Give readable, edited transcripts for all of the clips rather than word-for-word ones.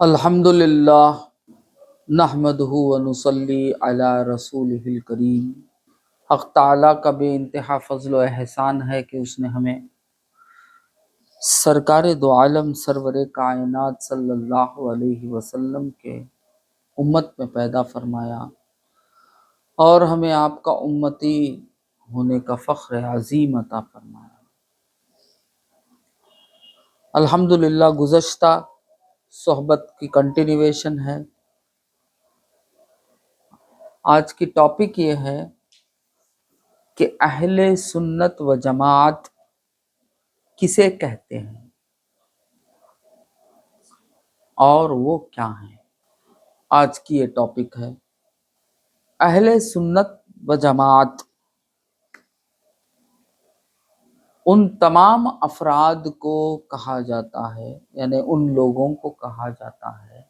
الحمدللہ نحمدہ ونصلی علی رسولہ الکریم۔ حق تعالیٰ کا بے انتہا فضل و احسان ہے کہ اس نے ہمیں سرکار دو عالم سرور کائنات صلی اللہ علیہ وسلم کے امت میں پیدا فرمایا اور ہمیں آپ کا امتی ہونے کا فخر عظیم عطا فرمایا۔ الحمدللہ گزشتہ صحبت کی کنٹینیویشن ہے۔ آج کی ٹاپک یہ ہے کہ اہل سنت و جماعت کسے کہتے ہیں اور وہ کیا ہیں۔ آج کی یہ ٹاپک ہے اہل سنت و جماعت ان تمام افراد کو کہا جاتا ہے، یعنی ان لوگوں کو کہا جاتا ہے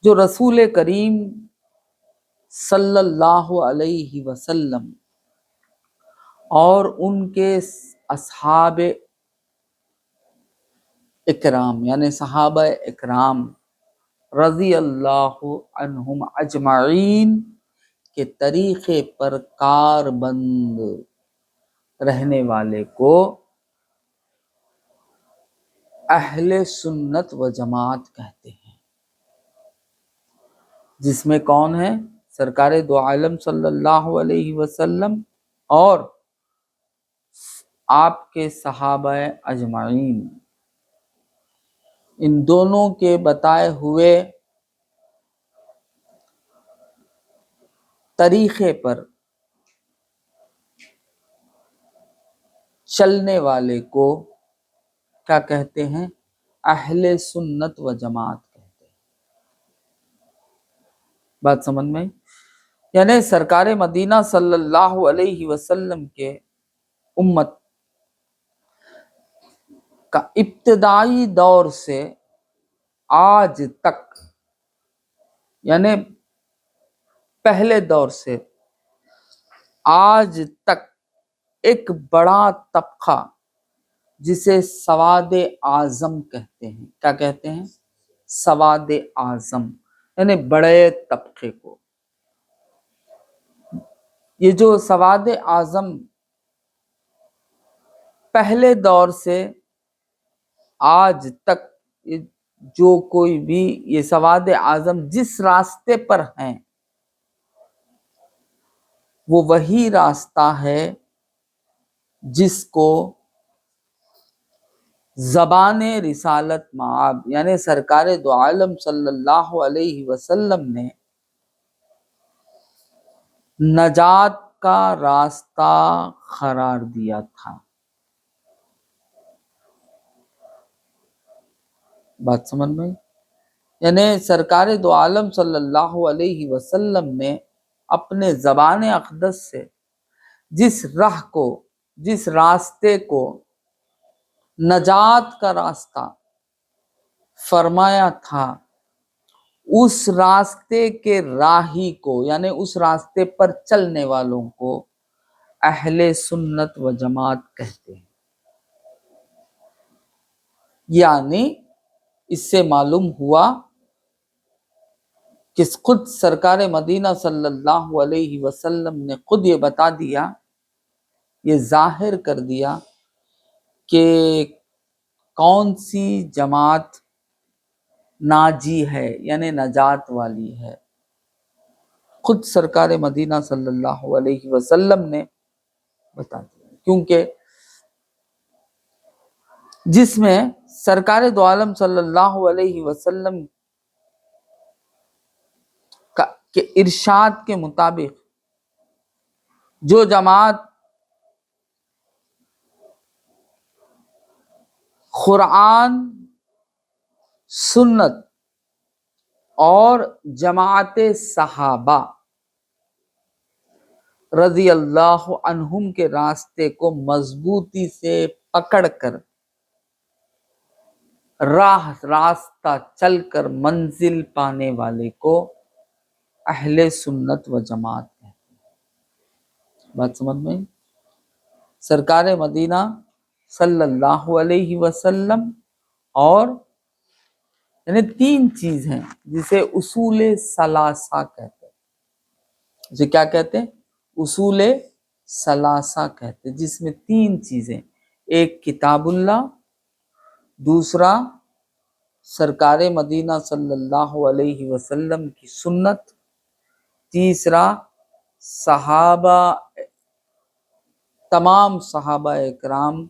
جو رسول کریم صلی اللہ علیہ وسلم اور ان کے اصحاب اکرام یعنی صحابہ اکرام رضی اللہ عنہم اجمعین کے طریقے پر کار بند رہنے والے کو اہل سنت و جماعت کہتے ہیں، جس میں کون ہے؟ سرکار دو عالم صلی اللہ علیہ وسلم اور آپ کے صحابہ اجمعین۔ ان دونوں کے بتائے ہوئے طریقے پر چلنے والے کو کیا کہتے ہیں؟ اہل سنت و جماعت کہتے ہیں۔ بات سمجھ میں؟ یعنی سرکار مدینہ صلی اللہ علیہ وسلم کے امت کا ابتدائی دور سے آج تک، یعنی پہلے دور سے آج تک ایک بڑا طبقہ جسے سواد اعظم کہتے ہیں۔ کیا کہتے ہیں؟ سواد اعظم، یعنی بڑے طبقے کو۔ یہ جو سواد اعظم پہلے دور سے آج تک جو کوئی بھی یہ سواد اعظم جس راستے پر ہیں، وہ وہی راستہ ہے جس کو زبان رسالت مآب یعنی سرکار دو عالم صلی اللہ علیہ وسلم نے نجات کا راستہ قرار دیا تھا۔ بات سمجھ میں؟ یعنی سرکار دو عالم صلی اللہ علیہ وسلم نے اپنے زبان اقدس سے جس راہ کو، جس راستے کو نجات کا راستہ فرمایا تھا، اس راستے کے راہی کو یعنی اس راستے پر چلنے والوں کو اہل سنت و جماعت کہتے ہیں۔ یعنی اس سے معلوم ہوا کہ خود سرکار مدینہ صلی اللہ علیہ وسلم نے خود یہ بتا دیا، یہ ظاہر کر دیا کہ کون سی جماعت ناجی ہے، یعنی نجات والی ہے۔ خود سرکار مدینہ صلی اللہ علیہ وسلم نے بتا دیا، کیونکہ جس میں سرکار دو عالم صلی اللہ علیہ وسلم کے ارشاد کے مطابق جو جماعت قرآن، سنت اور جماعت صحابہ رضی اللہ عنہم کے راستے کو مضبوطی سے پکڑ کر راستہ چل کر منزل پانے والے کو اہل سنت و جماعت کہتے ہیں۔ بات سمجھ میں؟ سرکار مدینہ صلی اللہ علیہ وسلم اور یعنی تین چیز ہیں جسے اصول ثلاثہ کہتے ہیں. اسے کیا کہتے ہیں؟ اصول ثلاثہ کہتے ہیں، جس میں تین چیزیں، ایک کتاب اللہ، دوسرا سرکار مدینہ صلی اللہ علیہ وسلم کی سنت، تیسرا صحابہ، تمام صحابہ اکرام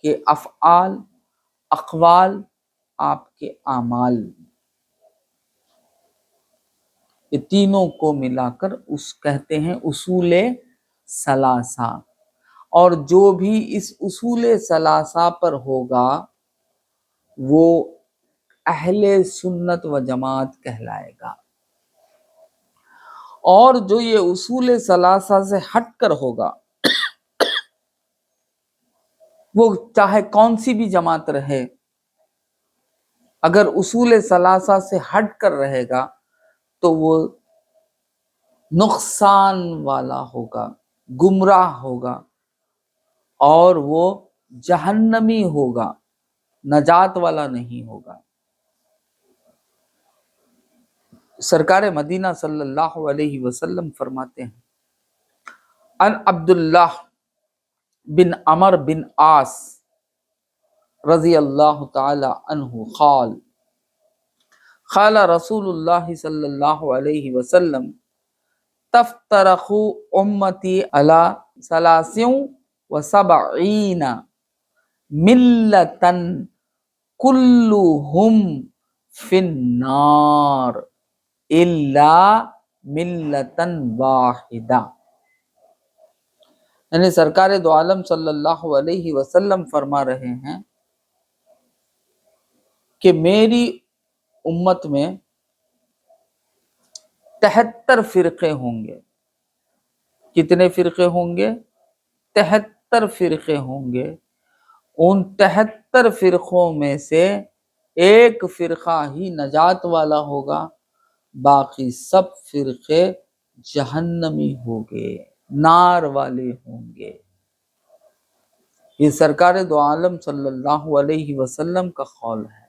کے افعال، اقوال، آپ کے اعمال. یہ تینوں کو ملا کر اس کہتے ہیں اصول ثلاثہ. اور جو بھی اس اصول ثلاثہ پر ہوگا وہ اہل سنت و جماعت کہلائے گا. اور جو یہ اصول ثلاثہ سے ہٹ کر ہوگا وہ چاہے کون سی بھی جماعت رہے، اگر اصول ثلاثہ سے ہٹ کر رہے گا تو وہ نقصان والا ہوگا، گمراہ ہوگا، اور وہ جہنمی ہوگا، نجات والا نہیں ہوگا. سرکار مدینہ صلی اللہ علیہ وسلم فرماتے ہیں، ان عبداللہ بن عمر بن عاص رضی اللہ تعالی عنہ قال قال رسول اللہ صلی اللہ علیہ وسلم تفترق امتی علی 73 ملتا کلہم فی النار الا ملتا واحدہ. یعنی سرکار دو عالم صلی اللہ علیہ وسلم فرما رہے ہیں کہ میری امت میں 73 فرقے ہوں گے. کتنے فرقے ہوں گے؟ 73 فرقے ہوں گے. ان 73 فرقوں میں سے ایک فرقہ ہی نجات والا ہوگا، باقی سب فرقے جہنمی ہوں گے، نار والے ہوں گے. یہ سرکار دو عالم صلی اللہ علیہ وسلم کا قول ہے.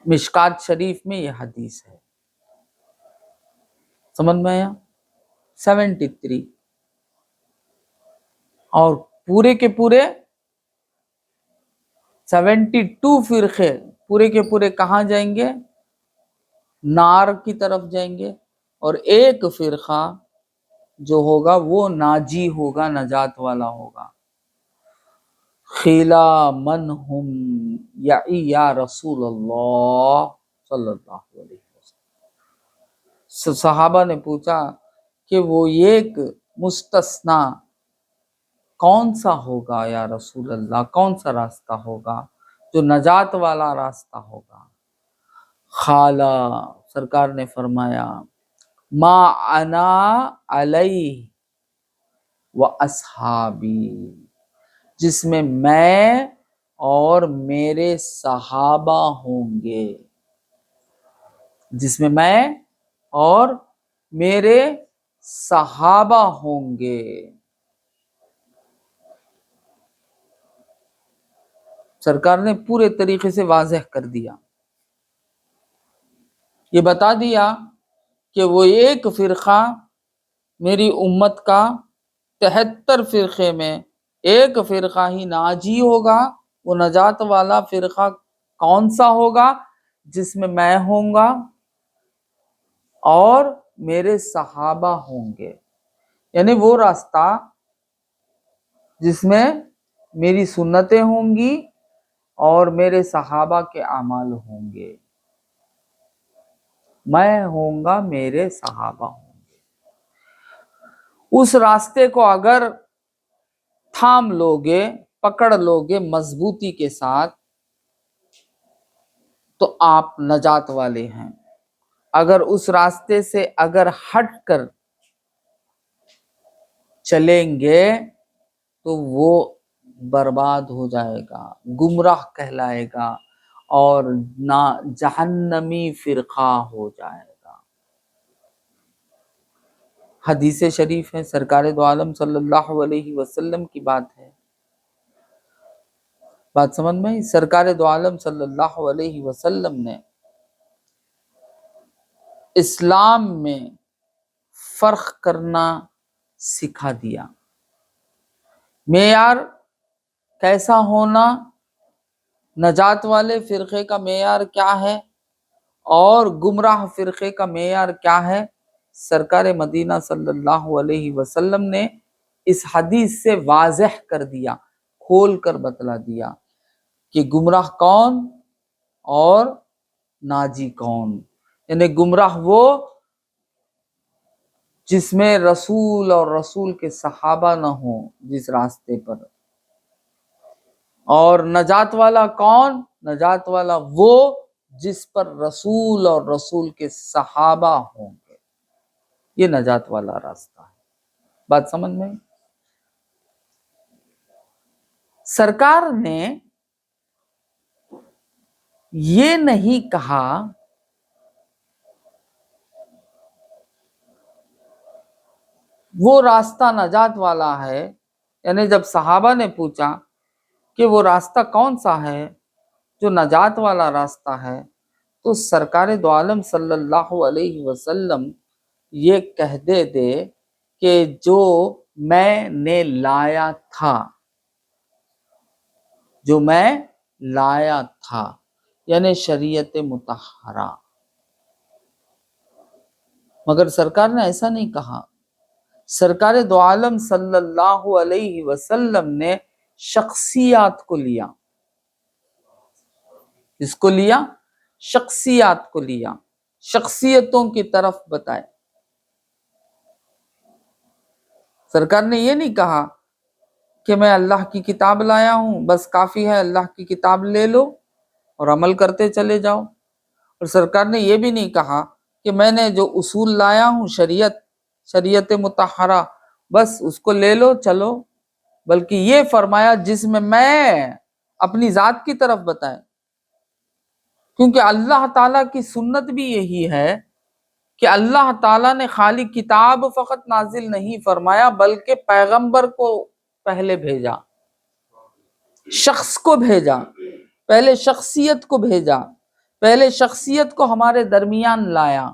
مشکات شریف میں یہ حدیث ہے. سمجھ میں آیا؟ 73. اور پورے کے پورے 72 فرقے پورے کے پورے کہاں جائیں گے؟ نار کی طرف جائیں گے. اور ایک فرقہ جو ہوگا وہ ناجی ہوگا، نجات والا ہوگا. خیلا من ہم یا رسول اللہ صلی اللہ علیہ وسلم. صحابہ نے پوچھا کہ وہ ایک مستثنا کون سا ہوگا یا رسول اللہ، کون سا راستہ ہوگا جو نجات والا راستہ ہوگا؟ خالا، سرکار نے فرمایا، ما انا علیہ و اصحابی، جس میں میں اور میرے صحابہ ہوں گے. جس میں میں اور میرے صحابہ ہوں گے. سرکار نے پورے طریقے سے واضح کر دیا، یہ بتا دیا کہ وہ ایک فرقہ میری امت کا 73 فرقے میں ایک فرقہ ہی ناجی ہوگا. وہ نجات والا فرقہ کون سا ہوگا؟ جس میں ہوں گا اور میرے صحابہ ہوں گے. یعنی وہ راستہ جس میں میری سنتیں ہوں گی اور میرے صحابہ کے اعمال ہوں گے. میں ہوں گا، میرے صحابہ ہوں گے. اس راستے کو اگر تھام لوگے، پکڑ لوگے مضبوطی کے ساتھ، تو آپ نجات والے ہیں. اگر اس راستے سے اگر ہٹ کر چلیں گے تو وہ برباد ہو جائے گا، گمراہ کہلائے گا اور جہنمی فرقہ ہو جائے گا. حدیث شریف ہے، سرکار دو عالم صلی اللہ علیہ وسلم کی بات ہے. بات سمجھ میں آئی؟ سرکار دو عالم صلی اللہ علیہ وسلم نے اسلام میں فرق کرنا سکھا دیا، معیار کیسا ہونا، نجات والے فرقے کا معیار کیا ہے اور گمراہ فرقے کا معیار کیا ہے، سرکار مدینہ صلی اللہ علیہ وسلم نے اس حدیث سے واضح کر دیا، کھول کر بتلا دیا کہ گمراہ کون اور ناجی کون۔ یعنی گمراہ وہ جس میں رسول اور رسول کے صحابہ نہ ہوں جس راستے پر، اور نجات والا کون، نجات والا وہ جس پر رسول اور رسول کے صحابہ ہوں گے، یہ نجات والا راستہ ہے۔ بات سمجھ میں؟ سرکار نے یہ نہیں کہا وہ راستہ نجات والا ہے، یعنی جب صحابہ نے پوچھا کہ وہ راستہ کون سا ہے جو نجات والا راستہ ہے، تو سرکار دو عالم صلی اللہ علیہ وسلم یہ کہہ دے کہ جو میں نے لایا تھا، جو میں لایا تھا، یعنی شریعت مطہرہ۔ مگر سرکار نے ایسا نہیں کہا، سرکار دو عالم صلی اللہ علیہ وسلم نے شخصیات کو لیا۔ اس کو لیا، شخصیات کو لیا، شخصیتوں کی طرف بتائے۔ سرکار نے یہ نہیں کہا کہ میں اللہ کی کتاب لایا ہوں، بس کافی ہے اللہ کی کتاب لے لو اور عمل کرتے چلے جاؤ۔ اور سرکار نے یہ بھی نہیں کہا کہ میں نے جو اصول لایا ہوں شریعت مطہرہ، بس اس کو لے لو چلو، بلکہ یہ فرمایا جس میں اپنی ذات کی طرف بتائے، کیونکہ اللہ تعالیٰ کی سنت بھی یہی ہے کہ اللہ تعالیٰ نے خالی کتاب فقط نازل نہیں فرمایا بلکہ پیغمبر کو پہلے بھیجا، شخص کو بھیجا، پہلے شخصیت کو بھیجا، پہلے شخصیت کو ہمارے درمیان لایا۔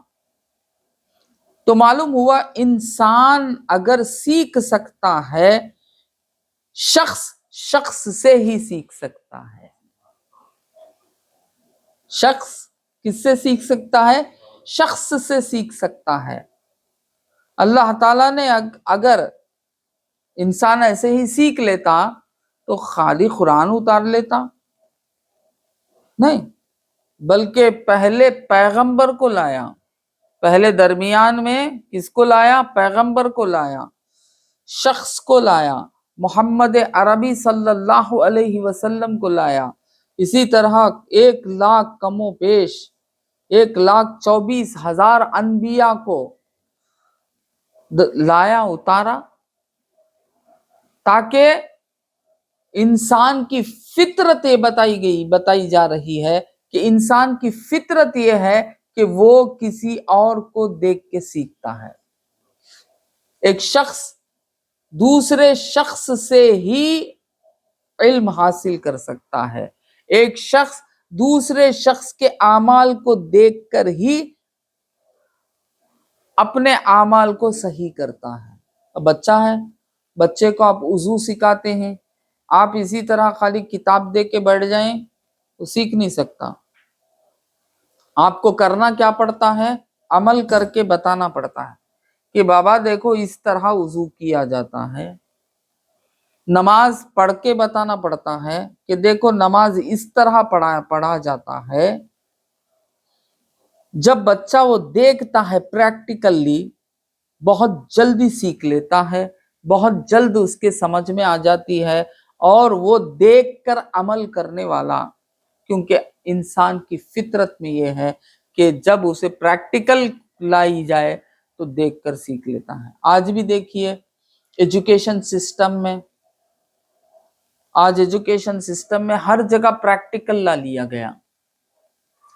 تو معلوم ہوا انسان اگر سیکھ سکتا ہے، شخص سے ہی سیکھ سکتا ہے۔ شخص کس سے سیکھ سکتا ہے؟ شخص سے سیکھ سکتا ہے۔ اللہ تعالیٰ نے اگر انسان ایسے ہی سیکھ لیتا تو خالی قرآن اتار لیتا؟ نہیں، بلکہ پہلے پیغمبر کو لایا، پہلے درمیان میں کس کو لایا؟ پیغمبر کو لایا، شخص کو لایا، محمد عربی صلی اللہ علیہ وسلم کو لایا۔ اسی طرح 1,00,000 کم و بیش 1,24,000 انبیاء کو لایا، اتارا، تاکہ انسان کی فطرت بتائی جا رہی ہے کہ انسان کی فطرت یہ ہے کہ وہ کسی اور کو دیکھ کے سیکھتا ہے۔ ایک شخص دوسرے شخص سے ہی علم حاصل کر سکتا ہے، ایک شخص دوسرے شخص کے اعمال کو دیکھ کر ہی اپنے اعمال کو صحیح کرتا ہے۔ اب بچہ ہے، بچے کو آپ وضو سکھاتے ہیں، آپ اسی طرح خالی کتاب دے کے بیٹھ جائیں تو سیکھ نہیں سکتا۔ آپ کو کرنا کیا پڑتا ہے؟ عمل کر کے بتانا پڑتا ہے کہ بابا دیکھو اس طرح وضو کیا جاتا ہے۔ نماز پڑھ کے بتانا پڑتا ہے کہ دیکھو نماز اس طرح پڑھا جاتا ہے۔ جب بچہ وہ دیکھتا ہے پریکٹیکلی، بہت جلدی سیکھ لیتا ہے، بہت جلد اس کے سمجھ میں آ جاتی ہے، اور وہ دیکھ کر عمل کرنے والا، کیونکہ انسان کی فطرت میں یہ ہے کہ جب اسے پریکٹیکل لائی جائے تو دیکھ کر سیکھ لیتا ہے۔ آج بھی دیکھیے ایجوکیشن سسٹم میں، ہر جگہ پریکٹیکل لا لیا گیا۔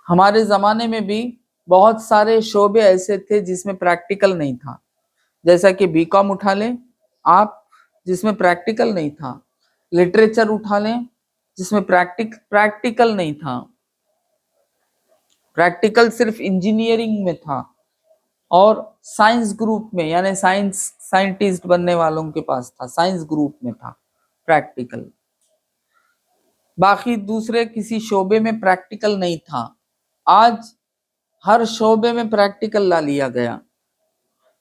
ہمارے زمانے میں بھی بہت سارے شعبے ایسے تھے جس میں پریکٹیکل نہیں تھا، جیسا کہ بی کام اٹھا لیں آپ، جس میں پریکٹیکل نہیں تھا، لٹریچر اٹھا لیں جس میں پریکٹیکل نہیں تھا. پریکٹیکل صرف انجینئرنگ میں تھا اور سائنس گروپ میں، یعنی سائنٹسٹ بننے والوں کے پاس تھا، سائنس گروپ میں تھا پریکٹیکل. باقی دوسرے کسی شعبے میں پریکٹیکل نہیں تھا. آج ہر شعبے میں پریکٹیکل لا لیا گیا.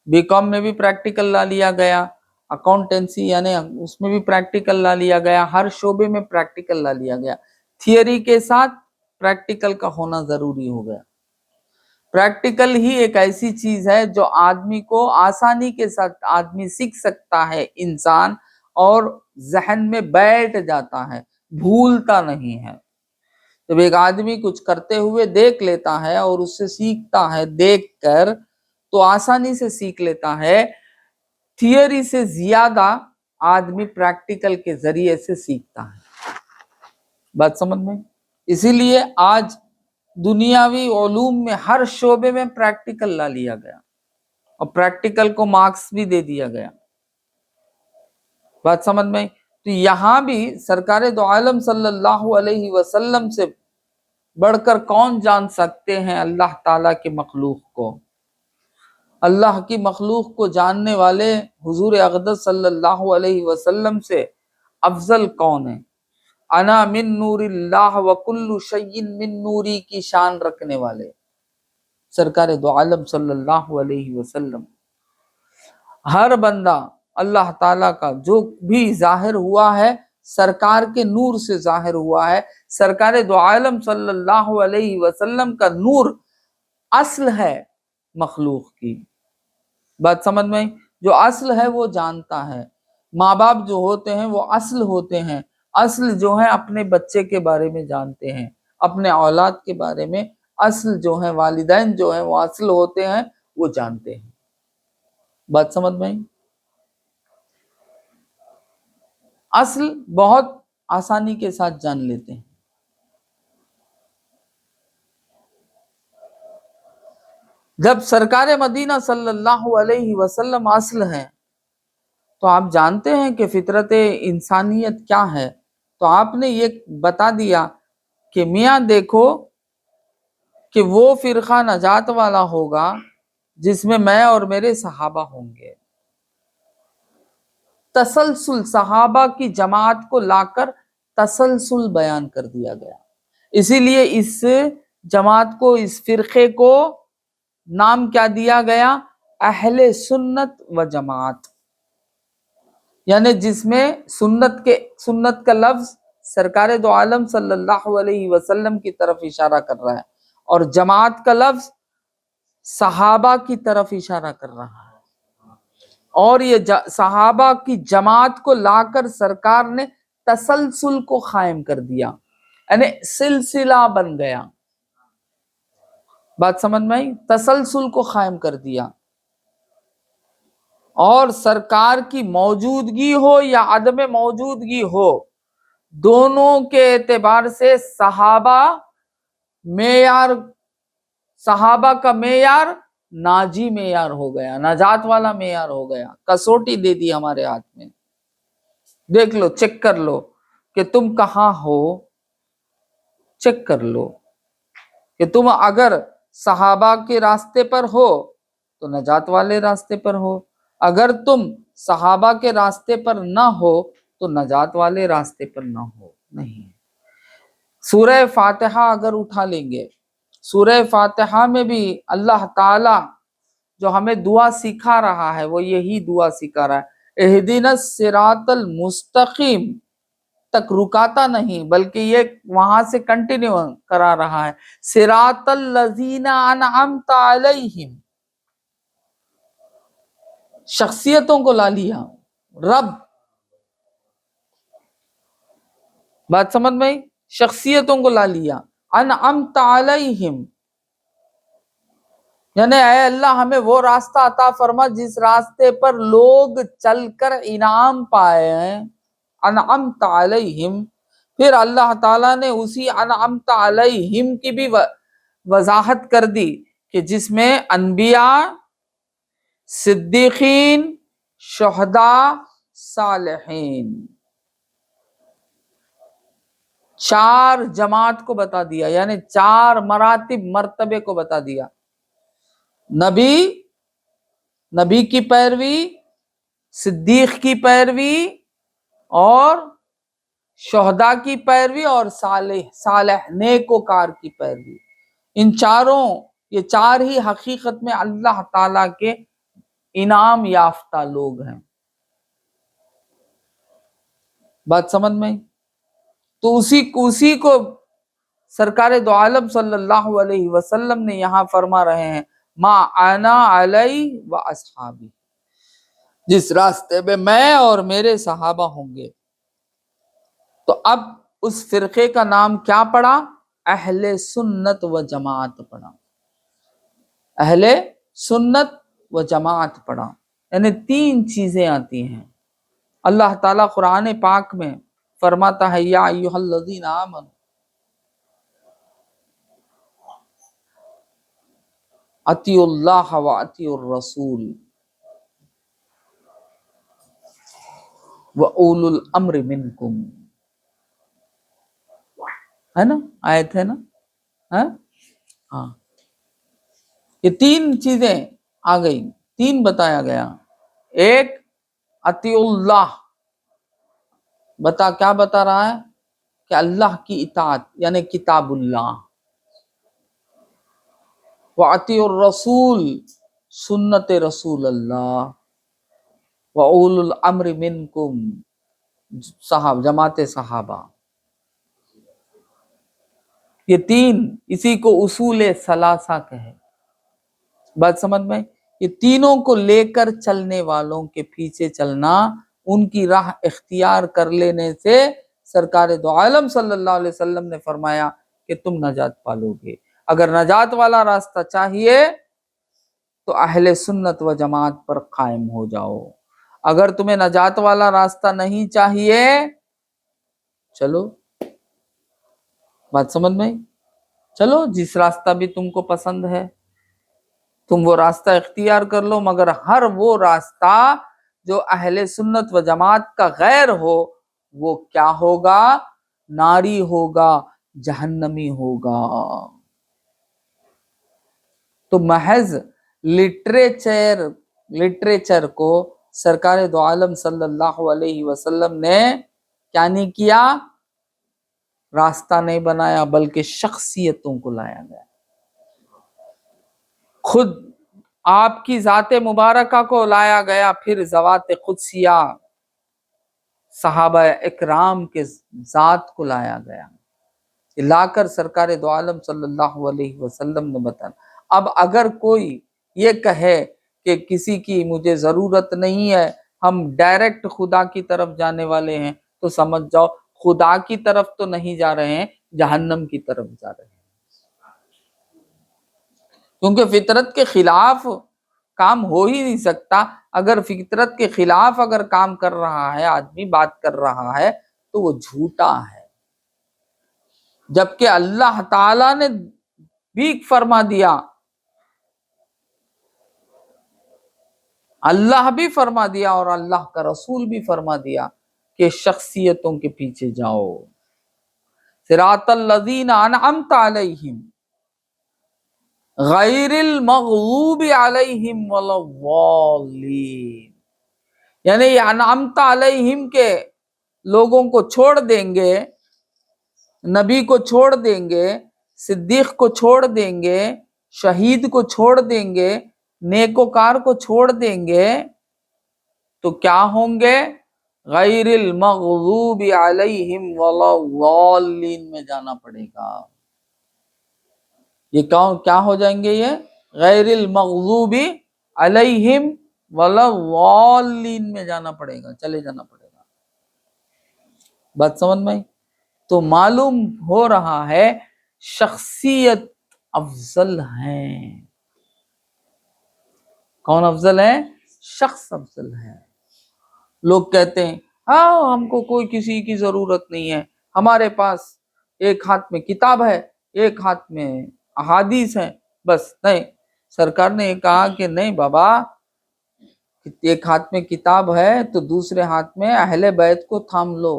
بی کام میں بھی پریکٹیکل لا لیا گیا، اکاؤنٹنسی یعنی اس میں بھی پریکٹیکل لا لیا گیا، ہر شعبے میں پریکٹیکل لا لیا گیا. تھیوری کے ساتھ پریکٹیکل کا ہونا ضروری ہو گیا. پریکٹیکل ہی ایک ایسی چیز ہے جو آدمی کو آسانی کے ساتھ آدمی سیکھ سکتا ہے انسان، اور ذہن میں بیٹھ جاتا ہے، بھولتا نہیں ہے. جب ایک آدمی کچھ کرتے ہوئے دیکھ لیتا ہے اور اس سے سیکھتا ہے دیکھ کر، تو آسانی سے سیکھ لیتا ہے. تھیوری سے زیادہ آدمی پریکٹیکل کے ذریعے سے سیکھتا ہے. بات سمجھ میں؟ اسی لیے آج دنیاوی علوم میں ہر شعبے میں پریکٹیکل لا لیا گیا اور پریکٹیکل کو مارکس بھی دے دیا گیا. بات سمجھ میں؟ تو یہاں بھی سرکار دو عالم صلی اللہ علیہ وسلم سے بڑھ کر کون جان سکتے ہیں اللہ تعالیٰ کے مخلوق کو؟ اللہ کی مخلوق کو جاننے والے حضور اقدس صلی اللہ علیہ وسلم سے افضل کون ہے؟ انا من نور اللہ وکل شیء من نوری کی شان رکھنے والے سرکار دو عالم صلی اللہ علیہ وسلم. ہر بندہ اللہ تعالیٰ کا جو بھی ظاہر ہوا ہے سرکار کے نور سے ظاہر ہوا ہے. سرکار دو عالم صلی اللہ علیہ وسلم کا نور اصل ہے مخلوق کی. بات سمجھ میں؟ جو اصل ہے وہ جانتا ہے. ماں باپ جو ہوتے ہیں وہ اصل ہوتے ہیں. اصل جو ہے اپنے بچے کے بارے میں جانتے ہیں، اپنے اولاد کے بارے میں. اصل جو ہے والدین جو ہیں وہ اصل ہوتے ہیں، وہ جانتے ہیں. بات سمجھ میں؟ اصل بہت آسانی کے ساتھ جان لیتے ہیں. جب سرکار مدینہ صلی اللہ علیہ وسلم اصل ہے تو آپ جانتے ہیں کہ فطرت انسانیت کیا ہے. تو آپ نے یہ بتا دیا کہ میاں دیکھو کہ وہ فرقہ نجات والا ہوگا جس میں اور میرے صحابہ ہوں گے. تسلسل صحابہ کی جماعت کو لا کر تسلسل بیان کر دیا گیا. اسی لیے اس جماعت کو، اس فرقے کو نام کیا دیا گیا؟ اہل سنت و جماعت. یعنی جس میں سنت کا لفظ سرکار دو عالم صلی اللہ علیہ وسلم کی طرف اشارہ کر رہا ہے، اور جماعت کا لفظ صحابہ کی طرف اشارہ کر رہا ہے. اور یہ صحابہ کی جماعت کو لا کر سرکار نے تسلسل کو قائم کر دیا، یعنی سلسلہ بن گیا. بات سمجھ میں آئی؟ تسلسل کو قائم کر دیا. اور سرکار کی موجودگی ہو یا عدم موجودگی ہو، دونوں کے اعتبار سے صحابہ کا معیار ناجی معیار ہو گیا، نجات والا معیار ہو گیا. کسوٹی دے دی ہمارے ہاتھ میں. دیکھ لو، چیک کر لو کہ تم کہاں ہو. چیک کر لو کہ تم اگر صحابہ کے راستے پر ہو تو نجات والے راستے پر ہو، اگر تم صحابہ کے راستے پر نہ ہو تو نجات والے راستے پر نہ ہو. نہیں. سورہ فاتحہ اگر اٹھا لیں گے، سورہ فاتحہ میں بھی اللہ تعالی جو ہمیں دعا سکھا رہا ہے وہ یہی دعا سکھا رہا ہے، اہدنا الصراط المستقیم تک رکاتا نہیں بلکہ یہ وہاں سے کنٹینیو کرا رہا ہے، صراط الذین انعمت علیہم. شخصیتوں کو لا لیا رب. بات سمجھ میں؟ شخصیتوں کو لا لیا. انعمت علیہم یعنی اے اللہ ہمیں وہ راستہ عطا فرما جس راستے پر لوگ چل کر انعام پائے ہیں. انعمت علیہم. پھر اللہ تعالیٰ نے اسی انعمت علیہم کی بھی وضاحت کر دی کہ جس میں انبیاء، صدیقین، شہداء، صالحین 4 جماعت کو بتا دیا، یعنی 4 مراتب مرتبے کو بتا دیا۔ نبی کی پیروی، صدیق کی پیروی، اور شہداء کی پیروی، اور صالح نیکوکار کی پیروی۔ ان چاروں، یہ 4 ہی حقیقت میں اللہ تعالیٰ کے انعام یافتہ لوگ ہیں۔ بات سمجھ میں؟ تو اسی کو سرکار دو عالم صلی اللہ علیہ وسلم نے یہاں فرما رہے ہیں، ما انا علی و اصحابی، جس راستے میں میں اور میرے صحابہ ہوں گے۔ تو اب اس فرقے کا نام کیا پڑا؟ اہل سنت و جماعت پڑا، اہل سنت و جماعت پڑا۔ یعنی 3 چیزیں آتی ہیں۔ اللہ تعالیٰ قرآن پاک میں فرماتا ہے، یا ایھا الذین آمنوا اطیعوا اللہ و اطیعوا الرسول و اولو الامر منکم، ہے نا؟ آیت ہے نا؟ ہاں، یہ 3 چیزیں آ گئی، 3 بتایا گیا۔ ایک اطیعوا اللہ، کیا بتا رہا ہے؟ کہ اللہ کی اطاعت، یعنی کتاب اللہ۔ وَأَطِيعُوا الرَّسُولَ، سنت رسول اللہ۔ وَأُولُو الْأَمْرِ مِنْكُمْ، جماعت صحابہ۔ یہ 3 اسی کو اصول ثلاثہ کہے۔ بات سمجھ میں؟ یہ تینوں کو لے کر چلنے والوں کے پیچھے چلنا، ان کی راہ اختیار کر لینے سے سرکار دو عالم صلی اللہ علیہ وسلم نے فرمایا کہ تم نجات پالو گے۔ اگر نجات والا راستہ چاہیے تو اہل سنت و جماعت پر قائم ہو جاؤ۔ اگر تمہیں نجات والا راستہ نہیں چاہیے، چلو، بات سمجھ میں؟ چلو جس راستہ بھی تم کو پسند ہے تم وہ راستہ اختیار کر لو، مگر ہر وہ راستہ جو اہل سنت و جماعت کا غیر ہو وہ کیا ہوگا؟ ناری ہوگا، جہنمی ہوگا۔ تو محض لٹریچر کو سرکار دو عالم صلی اللہ علیہ وسلم نے کیا نہیں کیا؟ راستہ نہیں بنایا، بلکہ شخصیتوں کو لایا گیا۔ خود آپ کی ذات مبارکہ کو لایا گیا، پھر ذوات قدسیہ صحابہ اکرام کے ذات کو لایا گیا، لا کر سرکار دو عالم صلی اللہ علیہ وسلم نے بتایا۔ اب اگر کوئی یہ کہے کہ کسی کی مجھے ضرورت نہیں ہے، ہم ڈائریکٹ خدا کی طرف جانے والے ہیں، تو سمجھ جاؤ خدا کی طرف تو نہیں جا رہے ہیں، جہنم کی طرف جا رہے ہیں۔ کیونکہ فطرت کے خلاف کام ہو ہی نہیں سکتا۔ اگر فطرت کے خلاف اگر کام کر رہا ہے آدمی، بات کر رہا ہے، تو وہ جھوٹا ہے۔ جبکہ اللہ تعالیٰ نے بھی فرما دیا، اللہ بھی فرما دیا اور اللہ کا رسول بھی فرما دیا کہ شخصیتوں کے پیچھے جاؤ۔ صراط الذین انعمت علیہم غیر المغضوب علیہم ولا الضالین، یعنی یہ انعمت علیہم کے لوگوں کو چھوڑ دیں گے، نبی کو چھوڑ دیں گے، صدیق کو چھوڑ دیں گے، شہید کو چھوڑ دیں گے، نیکوکار کو چھوڑ دیں گے، تو کیا ہوں گے؟ غیر المغضوب علیہم ولا الضالین میں جانا پڑے گا۔ یہ کیا ہو جائیں گے؟ یہ غیر المغضوب علیہم ولا الضالین میں جانا پڑے گا، چلے جانا پڑے گا۔ بات سمجھ میں؟ تو معلوم ہو رہا ہے شخصیت افضل ہیں۔ کون افضل ہے؟ شخص افضل ہے۔ لوگ کہتے ہیں ہاں ہم کو کوئی کسی کی ضرورت نہیں ہے، ہمارے پاس ایک ہاتھ میں کتاب ہے، ایک ہاتھ میں احادیث ہیں، بس۔ نہیں، سرکار نے یہ کہا کہ نہیں بابا، ایک ہاتھ میں کتاب ہے تو دوسرے ہاتھ میں اہل بیت کو تھام لو۔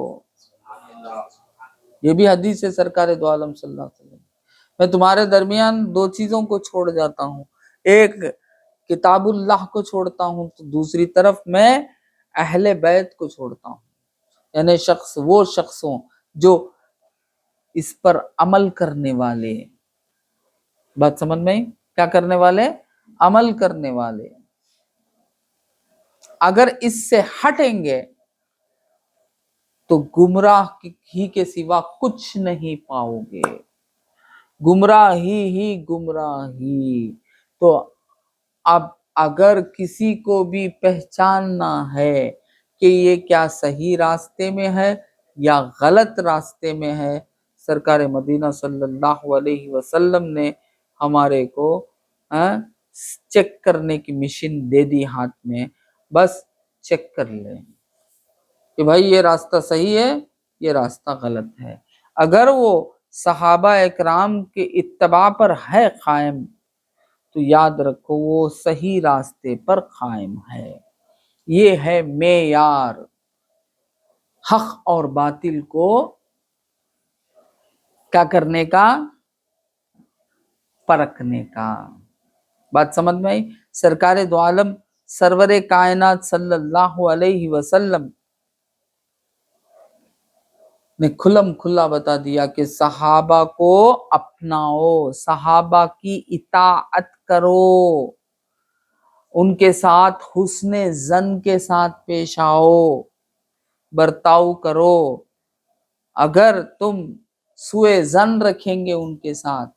یہ بھی حدیث ہے سرکار دو عالم صلی اللہ علیہ وسلم، میں تمہارے درمیان دو چیزوں کو چھوڑ جاتا ہوں، ایک کتاب اللہ کو چھوڑتا ہوں تو دوسری طرف میں اہل بیت کو چھوڑتا ہوں، یعنی وہ شخصوں جو اس پر عمل کرنے والے، بات سمجھ میں آئی؟ کیا کرنے والے؟ عمل کرنے والے۔ اگر اس سے ہٹیں گے تو گمراہ ہی کے سوا کچھ نہیں پاؤ گے، گمراہی ہی گمراہی۔ تو اب اگر کسی کو بھی پہچاننا ہے کہ یہ کیا صحیح راستے میں ہے یا غلط راستے میں ہے، سرکار مدینہ صلی اللہ علیہ وسلم نے ہمارے کو چیک کرنے کی مشین دے دی ہاتھ میں، بس چیک کر لیں کہ بھائی یہ راستہ صحیح ہے، یہ راستہ غلط ہے۔ اگر وہ صحابہ اکرام کے اتباع پر ہے قائم تو یاد رکھو وہ صحیح راستے پر قائم ہے۔ یہ ہے معیار حق اور باطل کو کیا کرنے کا؟ پرکھنے کا۔ بات سمجھ میں آئی؟ سرکار دو عالم سرور کائنات صلی اللہ علیہ وسلم نے کھلم کھلا بتا دیا کہ صحابہ کو اپناؤ، صحابہ کی اطاعت کرو، ان کے ساتھ حسن ظن کے ساتھ پیش آؤ، برتاؤ کرو۔ اگر تم سوء ظن رکھیں گے ان کے ساتھ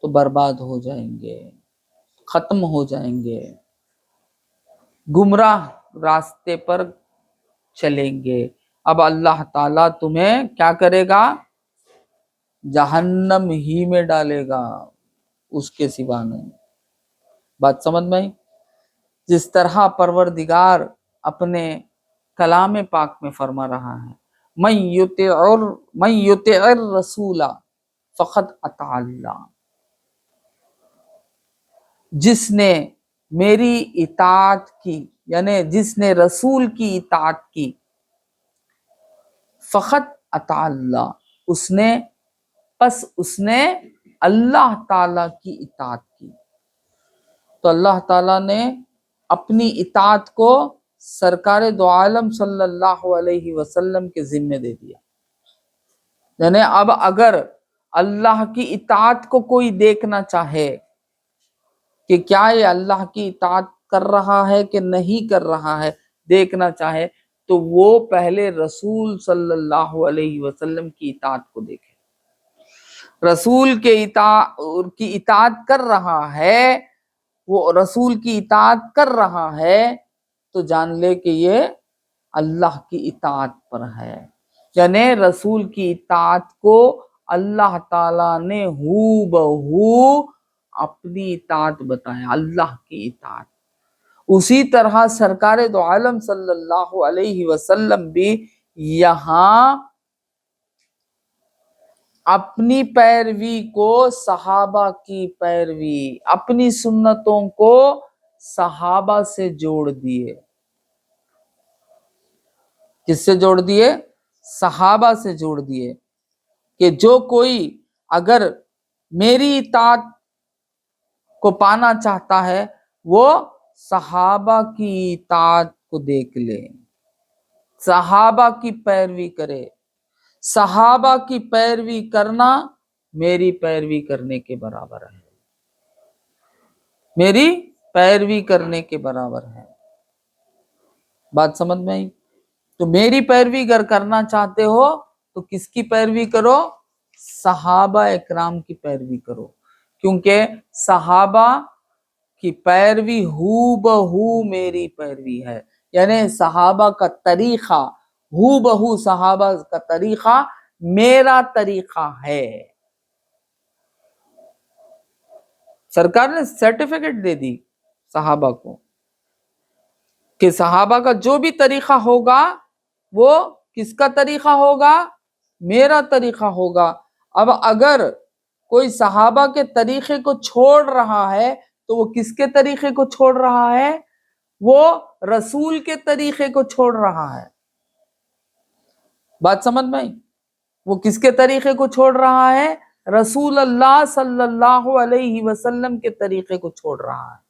تو برباد ہو جائیں گے، ختم ہو جائیں گے، گمراہ راستے پر چلیں گے۔ اب اللہ تعالیٰ تمہیں کیا کرے گا؟ جہنم ہی میں ڈالے گا، اس کے سوا نہیں۔ بات سمجھ میں آئی؟ جس طرح پروردگار اپنے کلام پاک میں فرما رہا ہے من یطع الرسول فقد اطاع اللہ، جس نے میری اطاعت کی، یعنی جس نے رسول کی اطاعت کی، فقط اطاع اللہ، اس نے اللہ تعالی کی اطاعت کی۔ تو اللہ تعالیٰ نے اپنی اطاعت کو سرکار دو عالم صلی اللہ علیہ وسلم کے ذمے دے دیا۔ یعنی اب اگر اللہ کی اطاعت کو کوئی دیکھنا چاہے کہ کیا یہ اللہ کی اطاعت کر رہا ہے کہ نہیں کر رہا ہے، دیکھنا چاہے تو وہ پہلے رسول صلی اللہ علیہ وسلم کی اطاعت کو دیکھے۔ رسول کی اطاعت کر رہا ہے، وہ رسول کی اطاعت کر رہا ہے تو جان لے کہ یہ اللہ کی اطاعت پر ہے، یعنی رسول کی اطاعت کو اللہ تعالیٰ نے ہو بہو اپنی اطاعت بتایا، اللہ کی اطاعت۔ اسی طرح سرکار دو عالم صلی اللہ علیہ وسلم بھی یہاں اپنی پیروی کو صحابہ کی پیروی، اپنی سنتوں کو صحابہ سے جوڑ دیے۔ کس سے جوڑ دیے؟ صحابہ سے جوڑ دیے کہ جو کوئی اگر میری اطاعت کو پانا چاہتا ہے وہ صحابہ کی اطاعت کو دیکھ لے، صحابہ کی پیروی کرے۔ صحابہ کی پیروی کرنا میری پیروی کرنے کے برابر ہے، میری پیروی کرنے کے برابر ہے۔ بات سمجھ میں آئی؟ تو میری پیروی اگر کرنا چاہتے ہو تو کس کی پیروی کرو؟ صحابہ اکرام کی پیروی کرو، کیونکہ صحابہ کی پیروی ہو بہو میری پیروی ہے، یعنی صحابہ کا طریقہ ہو بہو، صحابہ کا طریقہ میرا طریقہ ہے۔ سرکار نے سرٹیفکیٹ دے دی صحابہ کو کہ صحابہ کا جو بھی طریقہ ہوگا وہ کس کا طریقہ ہوگا؟ میرا طریقہ ہوگا۔ اب اگر کوئی صحابہ کے طریقے کو چھوڑ رہا ہے تو وہ کس کے طریقے کو چھوڑ رہا ہے؟ وہ رسول کے طریقے کو چھوڑ رہا ہے۔ بات سمجھ میں آئی؟ وہ کس کے طریقے کو چھوڑ رہا ہے؟ رسول اللہ صلی اللہ علیہ وسلم کے طریقے کو چھوڑ رہا ہے.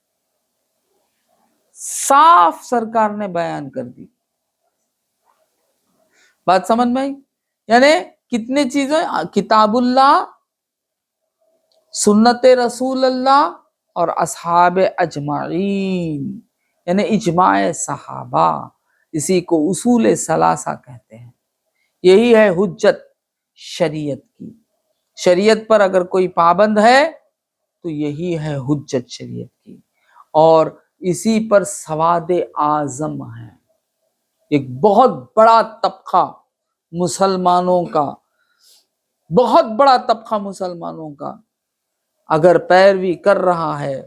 صاف سرکار نے بیان کر دی. بات سمجھ میں آئی؟ یعنی کتنے چیزیں، کتاب اللہ، سنت رسول اللہ اور اصحاب اجمعین، یعنی اجماع صحابہ. اسی کو اصول ثلاثہ کہتے ہیں. یہی ہے حجت شریعت کی. شریعت پر اگر کوئی پابند ہے تو یہی ہے حجت شریعت کی، اور اسی پر سواد اعظم ہے. ایک بہت بڑا طبقہ مسلمانوں کا، بہت بڑا طبقہ مسلمانوں کا اگر پیروی کر رہا ہے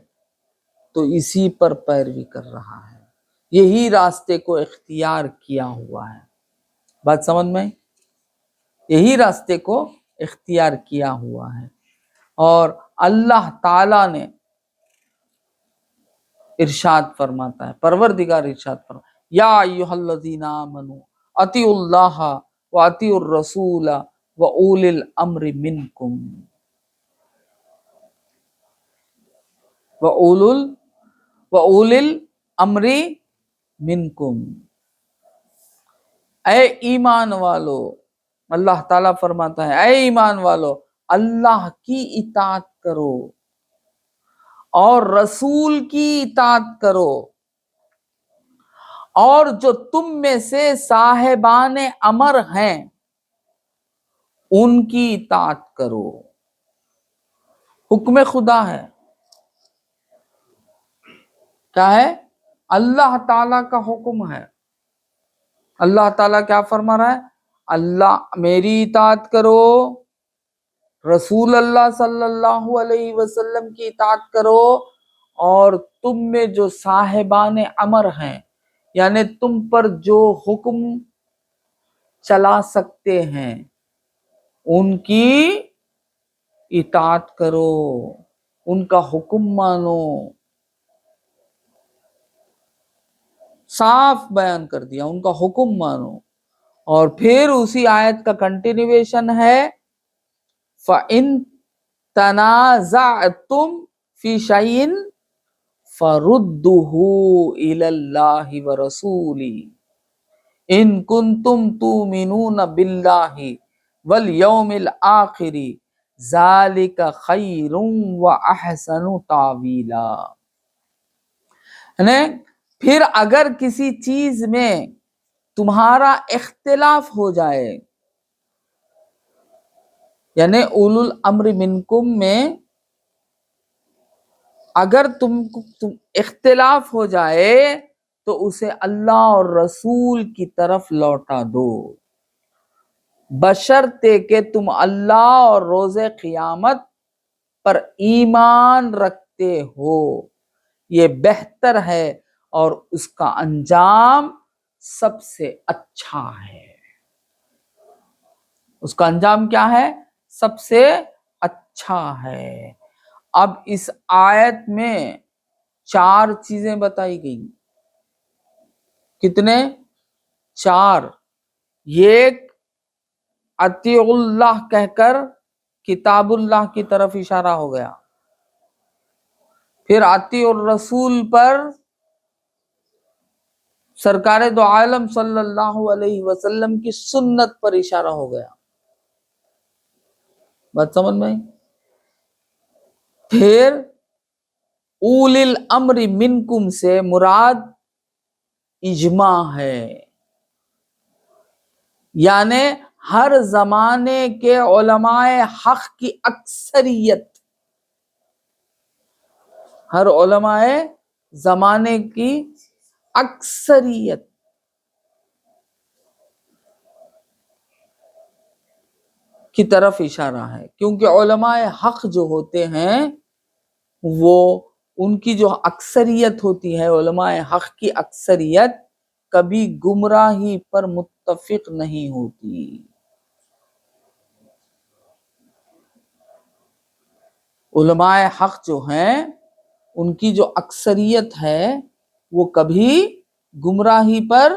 تو اسی پر پیروی کر رہا ہے، یہی راستے کو اختیار کیا ہوا ہے. بات سمجھ میں؟ یہی راستے کو اختیار کیا ہوا ہے. اور اللہ تعالی نے ارشاد فرماتا ہے، پروردگار ارشاد فرماتا ہے، یا ایھا الذین آمنوا اطیعوا اللہ واطیعوا الرسول واولی الامر منکم واولی الامر منکم. اے ایمان والو، اللہ تعالیٰ فرماتا ہے، اے ایمان والو، اللہ کی اطاعت کرو اور رسول کی اطاعت کرو، اور جو تم میں سے صاحبان امر ہیں ان کی اطاعت کرو. حکم خدا ہے. کیا ہے؟ اللہ تعالیٰ کا حکم ہے. اللہ تعالیٰ کیا فرما رہا ہے؟ اللہ میری اطاعت کرو، رسول اللہ صلی اللہ علیہ وسلم کی اطاعت کرو، اور تم میں جو صاحبان امر ہیں، یعنی تم پر جو حکم چلا سکتے ہیں ان کی اطاعت کرو، ان کا حکم مانو. صاف بیان کر دیا، ان کا حکم مانو. اور پھر اسی آیت کا کنٹینیویشن ہے، فَإِن تَنَازَعْتُمْ فِي شَيْءٍ فَرُدُّوهُ إِلَى اللَّهِ وَرَسُولِهِ إِن كُنتُمْ تُؤْمِنُونَ بِاللَّهِ وَالْيَوْمِ الْآخِرِ ذَلِكَ خَيْرٌ وَأَحْسَنُ تَأْوِيلًا. یعنی پھر اگر کسی چیز میں تمہارا اختلاف ہو جائے، یعنی اولو الامر منکم میں اگر تم اختلاف ہو جائے تو اسے اللہ اور رسول کی طرف لوٹا دو، بشرطے کہ تم اللہ اور روز قیامت پر ایمان رکھتے ہو. یہ بہتر ہے اور اس کا انجام سب سے اچھا ہے. اس کا انجام کیا ہے؟ سب سے اچھا ہے. اب اس آیت میں 4 چیزیں بتائی گئی. کتنے؟ 4. ایک، اطیعوا اللہ کہہ کر کتاب اللہ کی طرف اشارہ ہو گیا. پھر اطیعوا الرسول پر سرکار دو عالم صلی اللہ علیہ وسلم کی سنت پر اشارہ ہو گیا. بات سمجھ میں آئی؟ پھر اولی الامر منکم سے مراد اجماع ہے، یعنی ہر زمانے کے علماء حق کی اکثریت، ہر علماء زمانے کی اکثریت کی طرف اشارہ ہے. کیونکہ علماء حق جو ہوتے ہیں وہ ان کی جو اکثریت ہوتی ہے، علماء حق کی اکثریت کبھی گمراہی پر متفق نہیں ہوتی. علماء حق جو ہیں ان کی جو اکثریت ہے وہ کبھی گمراہی پر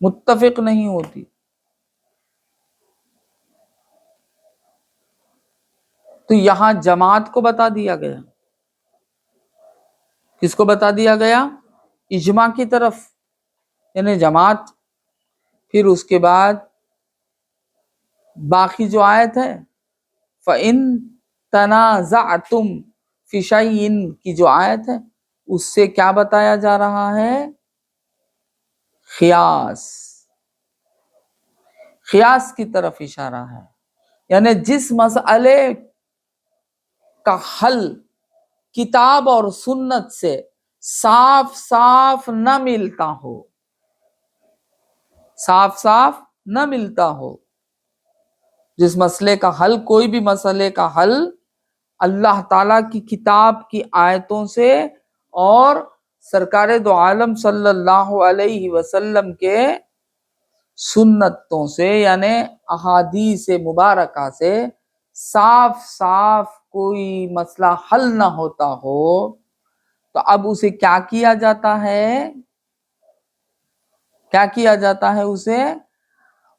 متفق نہیں ہوتی. تو یہاں جماعت کو بتا دیا گیا. کس کو بتا دیا گیا؟ اجماع کی طرف، یعنی جماعت. پھر اس کے بعد باقی جو آیت ہے فَإِن تَنَازَعْتُمْ فِي شَيْءٍ کی جو آیت ہے، اس سے کیا بتایا جا رہا ہے؟ قیاس کی طرف اشارہ ہے. یعنی جس مسئلے کا حل کتاب اور سنت سے صاف صاف نہ ملتا ہو، صاف صاف نہ ملتا ہو، جس مسئلے کا حل، کوئی بھی مسئلے کا حل اللہ تعالیٰ کی کتاب کی آیتوں سے اور سرکار دو عالم صلی اللہ علیہ وسلم کے سنتوں سے، یعنی احادیث مبارکہ سے صاف صاف کوئی مسئلہ حل نہ ہوتا ہو، تو اب اسے کیا کیا جاتا ہے؟ کیا کیا جاتا ہے اسے؟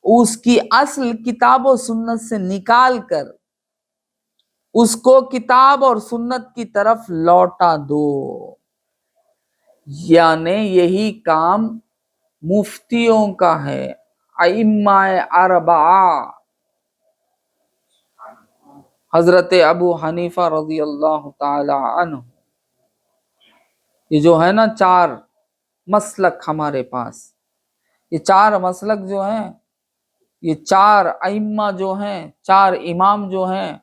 اس کی اصل کتاب و سنت سے نکال کر اس کو کتاب اور سنت کی طرف لوٹا دو. یعنی یہی کام مفتیوں کا ہے، ائمہ اربعہ، حضرت ابو حنیفہ رضی اللہ تعالی عنہ. یہ جو ہے نا 4 مسلک ہمارے پاس، یہ 4 مسلک جو ہیں، یہ 4 ائمہ جو ہیں، 4 امام جو ہیں،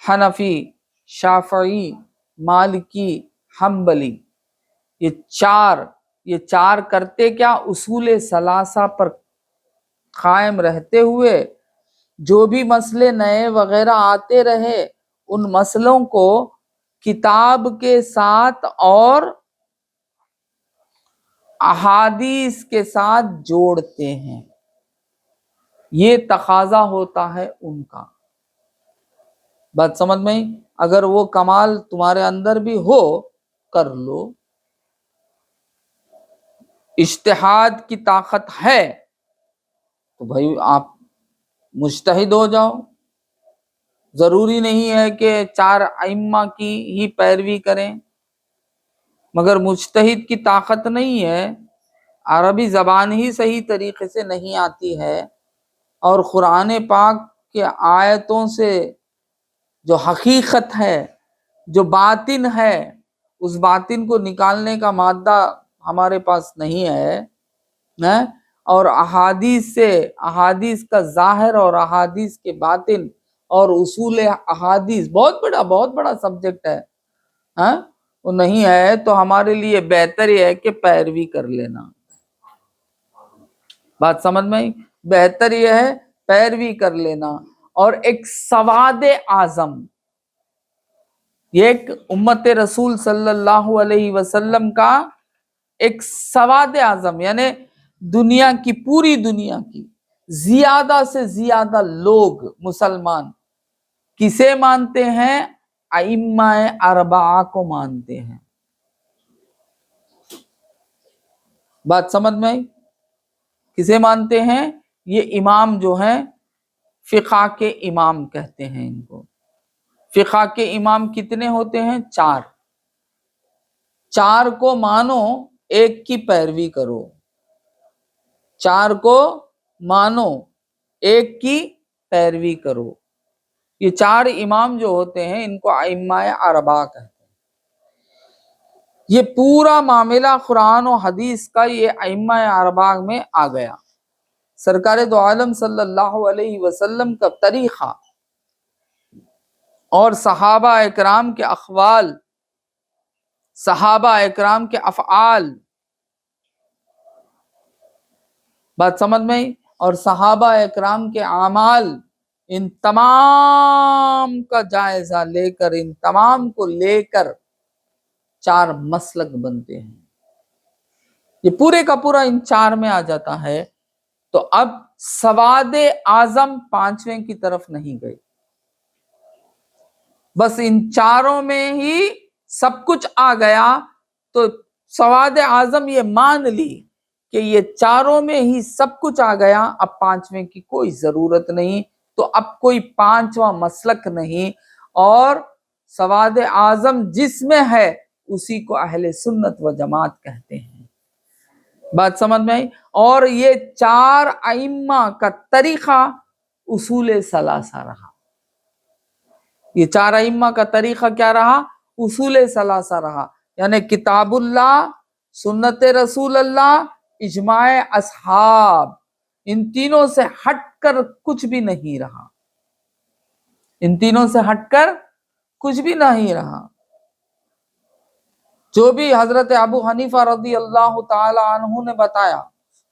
حنفی، شافعی، مالکی، حنبلی، یہ چار کرتے کیا؟ اصول ثلاثہ پر قائم رہتے ہوئے جو بھی مسئلے نئے وغیرہ آتے رہے، ان مسئلوں کو کتاب کے ساتھ اور احادیث کے ساتھ جوڑتے ہیں. یہ تقاضا ہوتا ہے ان کا. بات سمجھ میں؟ اگر وہ کمال تمہارے اندر بھی ہو، کر لو. اجتہاد کی طاقت ہے تو بھائی آپ مجتہد ہو جاؤ. ضروری نہیں ہے کہ 4 ائمہ کی ہی پیروی کریں. مگر مجتہد کی طاقت نہیں ہے، عربی زبان ہی صحیح طریقے سے نہیں آتی ہے، اور قرآن پاک کے آیتوں سے جو حقیقت ہے، جو باطن ہے، اس باطن کو نکالنے کا مادہ ہمارے پاس نہیں ہے، اور احادیث سے، احادیث کا ظاہر اور احادیث کے باطن اور اصول احادیث بہت بڑا سبجیکٹ ہے، وہ نہیں ہے، تو ہمارے لیے بہتر یہ ہے کہ پیروی کر لینا. بات سمجھ میں؟ بہتر یہ ہے پیروی کر لینا. اور ایک سواد اعظم، یہ ایک امت رسول صلی اللہ علیہ وسلم کا ایک سواد اعظم، یعنی دنیا کی، پوری دنیا کی زیادہ سے زیادہ لوگ مسلمان کسے مانتے ہیں؟ ائمہ اربعہ کو مانتے ہیں. بات سمجھ میں؟ کسے مانتے ہیں؟ یہ امام جو ہیں، فقہ کے امام کہتے ہیں ان کو. فقہ کے امام کتنے ہوتے ہیں؟ 4. 4 کو مانو، ایک کی پیروی کرو. 4 کو مانو، ایک کی پیروی کرو. یہ 4 امام جو ہوتے ہیں ان کو ائمہ اربعہ کہتے ہیں. یہ پورا معاملہ قرآن و حدیث کا یہ ائمہ اربعہ میں آ گیا. سرکار دو عالم صلی اللہ علیہ وسلم کا طریقہ اور صحابہ اکرام کے اقوال، صحابہ اکرام کے افعال، بات سمجھ میں؟ اور صحابہ اکرام کے اعمال، ان تمام کا جائزہ لے کر، ان تمام کو لے کر 4 مسلک بنتے ہیں. یہ پورے کا پورا ان 4 میں آ جاتا ہے. تو اب سواد اعظم 5ویں کی طرف نہیں گئے، بس ان 4 میں ہی سب کچھ آ گیا. تو سواد اعظم یہ مان لی کہ یہ 4 میں ہی سب کچھ آ گیا، اب 5ویں کی کوئی ضرورت نہیں. تو اب کوئی 5واں مسلک نہیں، اور سواد اعظم جس میں ہے اسی کو اہل سنت و جماعت کہتے ہیں۔ بات سمجھ میں آئی؟ اور یہ 4 ائمہ کا طریقہ اصول ثلاثہ رہا۔ یہ 4 ائمہ کا طریقہ کیا رہا؟ اصول ثلاثہ رہا، یعنی کتاب اللہ، سنت رسول اللہ، اجماع اصحاب، ان تینوں سے ہٹ کر کچھ بھی نہیں رہا، ان تینوں سے ہٹ کر کچھ بھی نہیں رہا۔ جو بھی حضرت ابو حنیفہ رضی اللہ تعالی عنہ نے بتایا،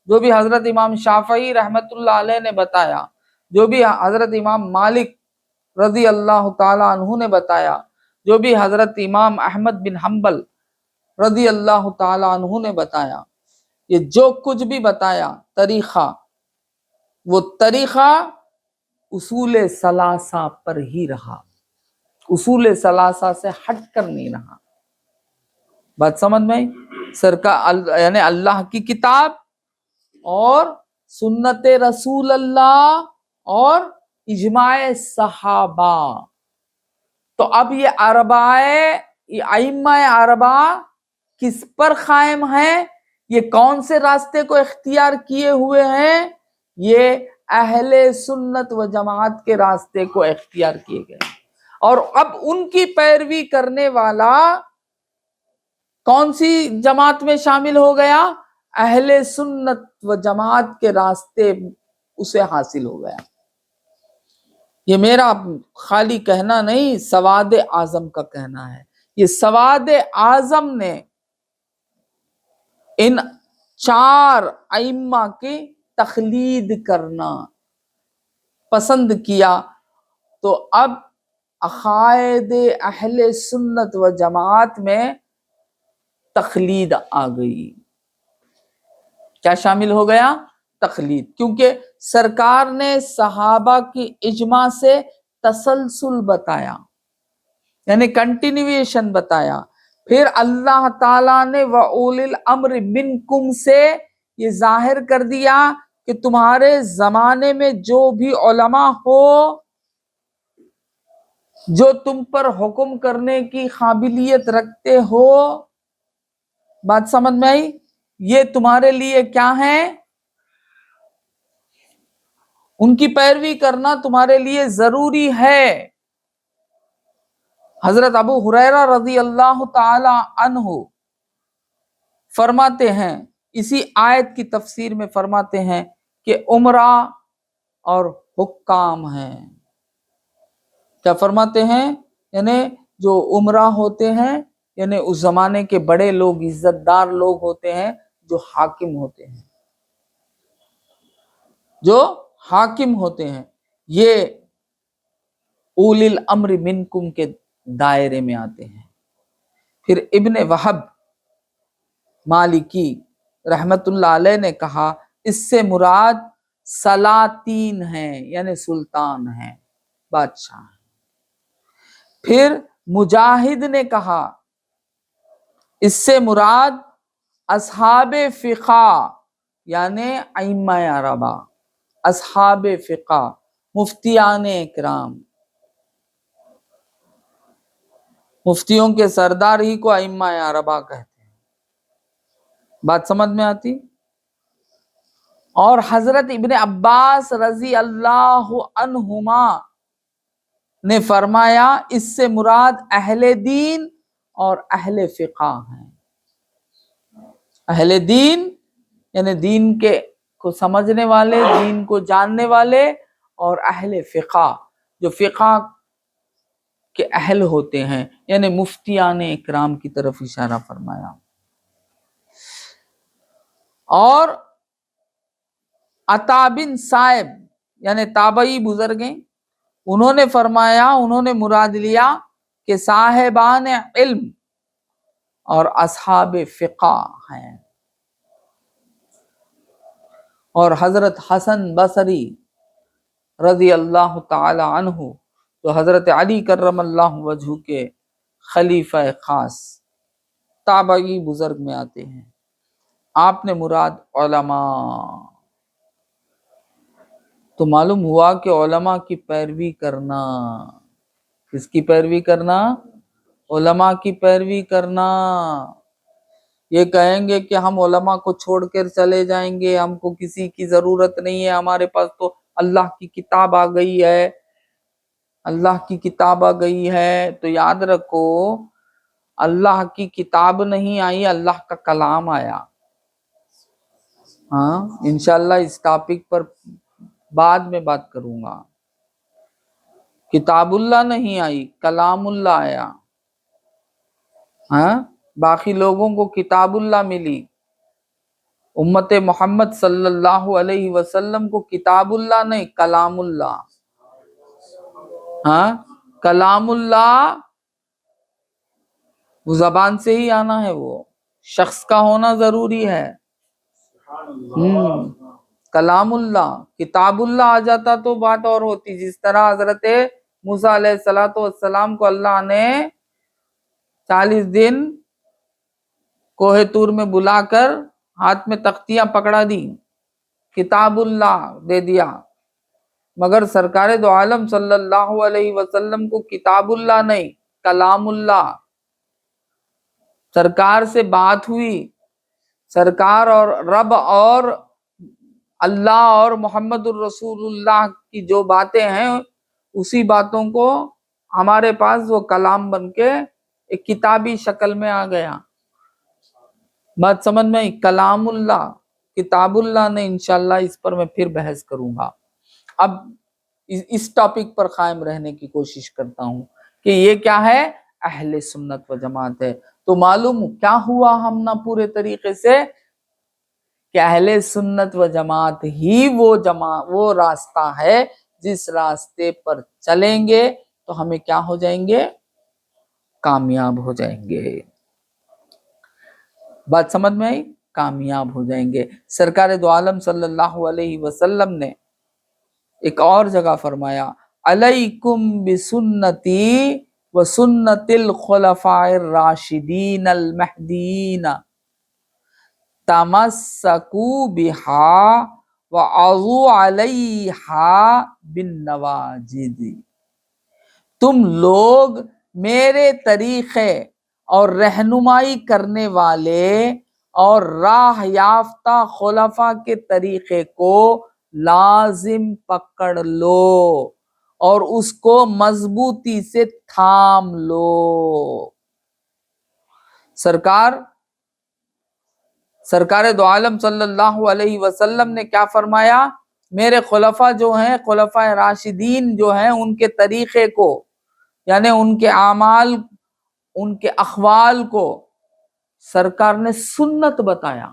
جو بھی حضرت امام شافعی رحمت اللہ علیہ نے بتایا، جو بھی حضرت امام مالک رضی اللہ تعالی عنہ نے بتایا، جو بھی حضرت امام احمد بن حنبل رضی اللہ تعالی عنہ نے بتایا، یہ جو کچھ بھی بتایا طریقہ، وہ طریقہ اصول ثلاثہ پر ہی رہا، اصول ثلاثہ سے ہٹ کر نہیں رہا۔ بات سمجھ میں آئی؟ یعنی اللہ کی کتاب اور سنت رسول اللہ اور اجماع صحابہ۔ تو اب یہ ائمہ اربعہ کس پر قائم ہیں؟ یہ کون سے راستے کو اختیار کیے ہوئے ہیں؟ یہ اہل سنت و جماعت کے راستے کو اختیار کیے گئے، اور اب ان کی پیروی کرنے والا کون سی جماعت میں شامل ہو گیا؟ اہل سنت و جماعت کے راستے اسے حاصل ہو گیا۔ یہ میرا خالی کہنا نہیں، سواد اعظم کا کہنا ہے۔ یہ سواد اعظم نے ان 4 ائمہ کی تقلید کرنا پسند کیا، تو اب عقائد اہل سنت و جماعت میں تقلید آ گئی۔ کیا شامل ہو گیا؟ تقلید، کیونکہ سرکار نے صحابہ کی اجماع سے تسلسل بتایا، یعنی کنٹینیویشن بتایا۔ پھر اللہ تعالیٰ نے وَأُولِي الْأَمْرِ مِنْكُمْ سے یہ ظاہر کر دیا کہ تمہارے زمانے میں جو بھی علماء ہو، جو تم پر حکم کرنے کی قابلیت رکھتے ہو، بات سمجھ میں آئی؟ یہ تمہارے لیے کیا ہے؟ ان کی پیروی کرنا تمہارے لیے ضروری ہے۔ حضرت ابو ہریرہ رضی اللہ تعالی عنہ فرماتے ہیں، اسی آیت کی تفسیر میں فرماتے ہیں کہ عمرہ اور حکام ہیں۔ کیا فرماتے ہیں؟ یعنی جو عمرہ ہوتے ہیں، یعنی اس زمانے کے بڑے لوگ، عزت دار لوگ ہوتے ہیں، جو حاکم ہوتے ہیں، جو حاکم ہوتے ہیں، یہ اولی الامر منکم کے دائرے میں آتے ہیں۔ پھر ابن وہب مالکی رحمت اللہ علیہ نے کہا اس سے مراد سلاطین ہیں، یعنی سلطان ہیں، بادشاہ ہیں۔ پھر مجاہد نے کہا اس سے مراد اصحاب فقہ، یعنی ائمہ اربعہ، اصحاب فقہ، مفتیان اکرام، مفتیوں کے سردار ہی کو ائمہ اربعہ کہتے ہیں۔ بات سمجھ میں آتی؟ اور حضرت ابن عباس رضی اللہ عنہما نے فرمایا اس سے مراد اہل دین اور اہل فقہ ہیں۔ اہل دین یعنی دین کے کو سمجھنے والے، دین کو جاننے والے، اور اہل فقہ جو فقہ کے اہل ہوتے ہیں، یعنی مفتیان اکرام کی طرف اشارہ فرمایا۔ اور عطا بن صائب یعنی تابعی بزرگیں، انہوں نے فرمایا، انہوں نے مراد لیا کہ صاحبان علم اور اصحاب فقہ ہیں۔ اور حضرت حسن بصری رضی اللہ تعالی عنہ تو حضرت علی کرم اللہ وجہہ کے خلیفہ خاص تابعی بزرگ میں آتے ہیں۔ آپ نے مراد علماء، تو معلوم ہوا کہ علماء کی پیروی کرنا کس کی پیروی کرنا؟ علماء کی پیروی کرنا۔ یہ کہیں گے کہ ہم علماء کو چھوڑ کر چلے جائیں گے، ہم کو کسی کی ضرورت نہیں ہے، ہمارے پاس تو اللہ کی کتاب آ گئی ہے، اللہ کی کتاب آ گئی ہے۔ تو یاد رکھو، اللہ کی کتاب نہیں آئی، اللہ کا کلام آیا۔ ہاں انشاءاللہ اس ٹاپک پر بعد میں بات کروں گا۔ کتاب اللہ نہیں آئی، کلام اللہ آیا۔ ہاں باقی لوگوں کو کتاب اللہ ملی، امت محمد صلی اللہ علیہ وسلم کو کتاب اللہ نہیں، کلام اللہ۔ ہاں کلام اللہ وہ زبان سے ہی آنا ہے، وہ شخص کا ہونا ضروری ہے۔ کلام اللہ، کتاب اللہ آ جاتا تو بات اور ہوتی، جس طرح حضرت موسیٰ علیہ السلام کو اللہ نے 40 دن کوہ طور میں بلا کر ہاتھ میں تختیاں پکڑا دی، کتاب اللہ دے دیا، مگر سرکار دو عالم صلی اللہ علیہ وسلم کو کتاب اللہ نہیں، کلام اللہ۔ سرکار سے بات ہوئی، سرکار اور رب اور اللہ اور محمد الرسول اللہ کی جو باتیں ہیں اسی باتوں کو ہمارے پاس وہ کلام بن کے ایک کتابی شکل میں آ گیا۔ بات سمجھ میں آئی؟ کلام اللہ، کتاب اللہ نے، انشاءاللہ اس پر میں پھر بحث کروں گا۔ اب اس ٹاپک پر قائم رہنے کی کوشش کرتا ہوں کہ یہ کیا ہے، اہل سنت و جماعت ہے۔ تو معلوم کیا ہوا ہم نہ پورے طریقے سے کہ اہل سنت و جماعت ہی وہ راستہ ہے جس راستے پر چلیں گے تو ہمیں کیا ہو جائیں گے، کامیاب ہو جائیں گے۔ بات سمجھ میں آئی؟ کامیاب ہو جائیں گے۔ سرکار دو عالم صلی اللہ علیہ وسلم نے ایک اور جگہ فرمایا، علیکم بسنتی و سنت الخلفاء الراشدین المہدیین تمسکوا بہا وعضوا علیہا بالنواجذ۔ تم لوگ میرے طریقے اور رہنمائی کرنے والے اور راہ یافتہ خلفاء کے طریقے کو لازم پکڑ لو اور اس کو مضبوطی سے تھام لو۔ سرکار دو عالم صلی اللہ علیہ وسلم نے کیا فرمایا، میرے خلفاء جو ہیں، خلفاء راشدین جو ہیں، ان کے طریقے کو، یعنی ان کے اعمال، ان کے اقوال کو سرکار نے سنت بتایا۔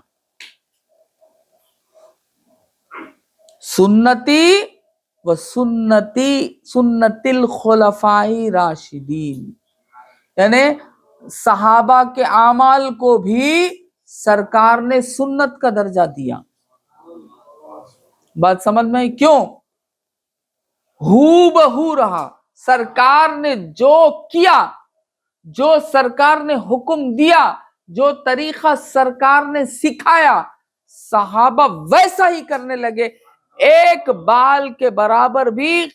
سنتی و سنت الخلفاء راشدین، یعنی صحابہ کے اعمال کو بھی سرکار نے سنت کا درجہ دیا۔ بات سمجھ میں آئی؟ کیوں؟ ہو بہو رہا، سرکار نے جو کیا، جو سرکار نے حکم دیا، جو طریقہ سرکار نے سکھایا، صحابہ ویسا ہی کرنے لگے، ایک بال کے برابر بھی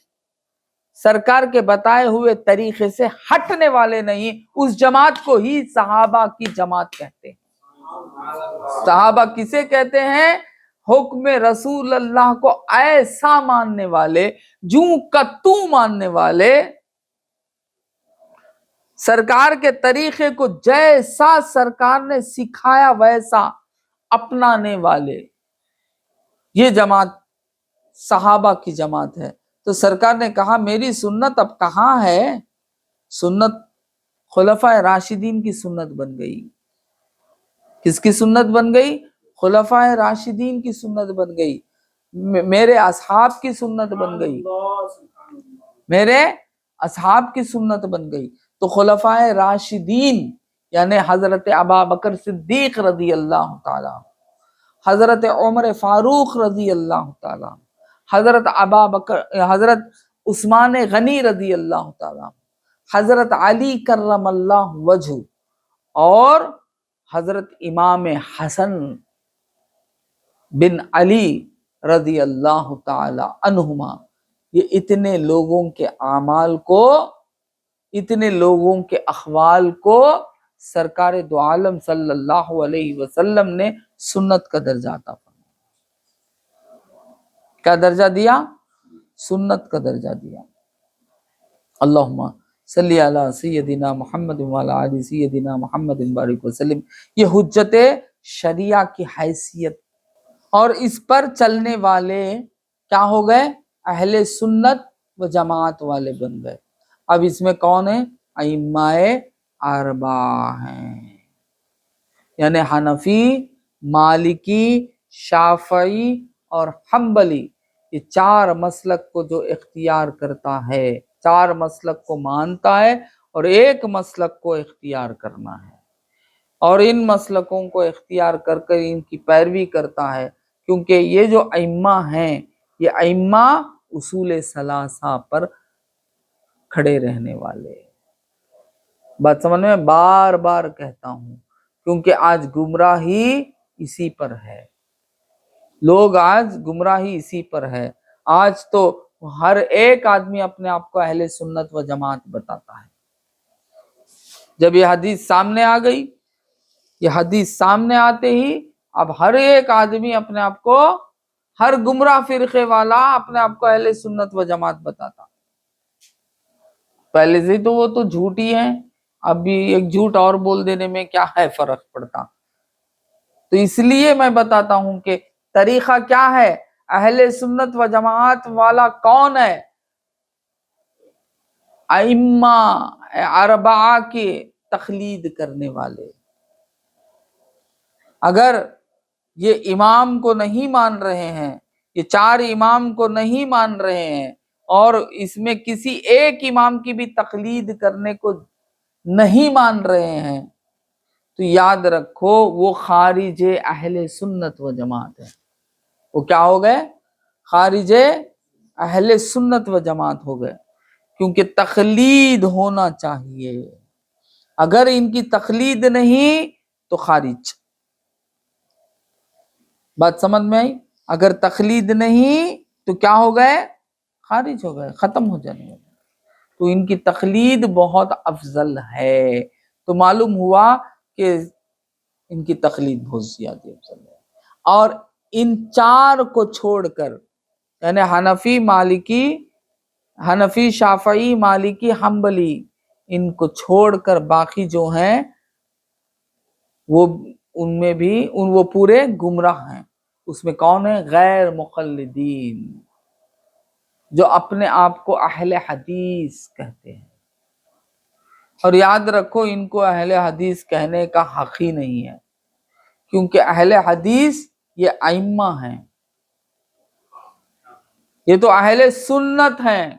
سرکار کے بتائے ہوئے طریقے سے ہٹنے والے نہیں۔ اس جماعت کو ہی صحابہ کی جماعت کہتے ہیں۔ صحابہ کسے کہتے ہیں؟ حکم رسول اللہ کو ایسا ماننے والے، جوں کا تو ماننے والے، سرکار کے طریقے کو جیسا سرکار نے سکھایا ویسا اپنانے والے، یہ جماعت صحابہ کی جماعت ہے۔ تو سرکار نے کہا میری سنت اب کہاں ہے؟ سنت خلفاء راشدین کی سنت بن گئی۔ کس کی سنت بن گئی؟ خلفاء راشدین کی سنت بن گئی، میرے اصحاب کی سنت بن گئی، میرے اصحاب کی سنت بن گئی۔ تو خلفاء راشدین یعنی حضرت ابوبکر صدیق رضی اللہ تعالیٰ، حضرت عمر فاروق رضی اللہ تعالیٰ، حضرت عثمان غنی رضی اللہ تعالیٰ، حضرت علی کرم اللہ وجہ، اور حضرت امام حسن بن علی رضی اللہ تعالی عنہما، یہ اتنے لوگوں کے اعمال کو اتنے لوگوں کے احوال کو سرکار دو عالم صلی اللہ علیہ وسلم نے سنت کا درجہ عطا فرمایا۔ کیا درجہ دیا؟ سنت کا درجہ دیا۔ اللہم صلی علی سیدنا محمد وعلی آل سیدنا محمد بارک وسلم، یہ حجت شریعہ کی حیثیت، اور اس پر چلنے والے کیا ہو گئے؟ اہل سنت و جماعت والے بن گئے۔ اب اس میں کون ہے؟ ائمہ اربعہ ہیں، یعنی حنفی، مالکی، شافعی اور حنبلی، یہ چار مسلک کو جو اختیار کرتا ہے، چار مسلک کو مانتا ہے اور ایک مسلک کو اختیار کرنا ہے، اور ان مسلکوں کو اختیار کر کر ان کی پیروی کرتا ہے، کیونکہ یہ جو ائمہ ہیں یہ ائمہ اصول ثلاثہ پر کھڑے رہنے والے۔ بات سمجھ میں؟ بار بار کہتا ہوں کیونکہ آج گمراہی اسی پر ہے، لوگ آج گمراہی اسی پر ہے۔ آج تو ہر ایک آدمی اپنے آپ کو اہل سنت و جماعت بتاتا ہے۔ جب یہ حدیث سامنے آ گئی، یہ حدیث سامنے آتے ہی اب ہر ایک آدمی اپنے آپ کو، ہر گمراہ فرقے والا اپنے آپ کو اہل سنت و جماعت بتاتا۔ پہلے سے تو وہ تو جھوٹی ہیں، اب بھی ایک جھوٹ اور بول دینے میں کیا ہے فرق پڑتا؟ تو اس لیے میں بتاتا ہوں کہ طریقہ کیا ہے، اہل سنت و جماعت والا کون ہے؟ ائمہ اربعہ کے تقلید کرنے والے۔ اگر یہ امام کو نہیں مان رہے ہیں، یہ چار امام کو نہیں مان رہے ہیں، اور اس میں کسی ایک امام کی بھی تقلید کرنے کو نہیں مان رہے ہیں، تو یاد رکھو وہ خارج اہل سنت و جماعت ہے۔ وہ کیا ہو گئے؟ خارج اہل سنت و جماعت ہو گئے، کیونکہ تقلید ہونا چاہیے۔ اگر ان کی تقلید نہیں تو خارج۔ بات سمجھ میں آئی؟ اگر تقلید نہیں تو کیا ہو گئے؟ خارج ہو گئے، ختم ہو جانے والے۔ تو ان کی تقلید بہت افضل ہے، تو معلوم ہوا کہ ان کی تقلید بہت زیادہ افضل ہے۔ اور ان چار کو چھوڑ کر، یعنی حنفی، شافعی، مالکی، حنبلی، ان کو چھوڑ کر باقی جو ہیں وہ ان میں بھی وہ پورے گمراہ ہیں۔ اس میں کون ہے؟ غیر مقلدین، جو اپنے آپ کو اہل حدیث کہتے ہیں۔ اور یاد رکھو ان کو اہل حدیث کہنے کا حق ہی نہیں ہے، کیونکہ اہل حدیث یہ ائمہ ہیں، یہ تو اہل سنت ہیں۔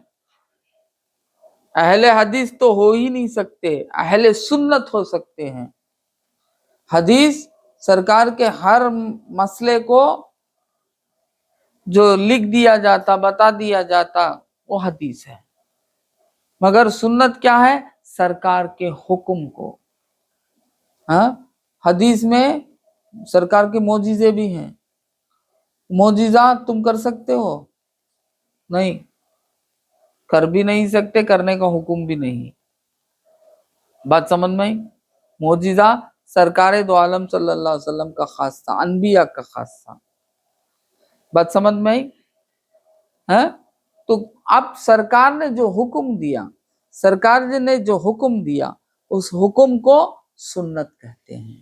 اہل حدیث تو ہو ہی نہیں سکتے، اہل سنت ہو سکتے ہیں۔ حدیث سرکار کے ہر مسئلے کو جو لکھ دیا جاتا، بتا دیا جاتا، وہ حدیث ہے۔ مگر سنت کیا ہے؟ سرکار کے حکم کو۔ حدیث میں سرکار کے معجزے بھی ہیں، معجزات تم کر سکتے ہو؟ نہیں، کر بھی نہیں سکتے، کرنے کا حکم بھی نہیں۔ بات سمجھ میں آئی؟ معجزہ سرکار دو عالم صلی اللہ علیہ وسلم کا خاص تھا، انبیاء کا خاص تھا۔ بات سمجھ میں آئی؟ تو اب سرکار نے جو حکم دیا، سرکار نے جو حکم دیا، اس حکم کو سنت کہتے ہیں۔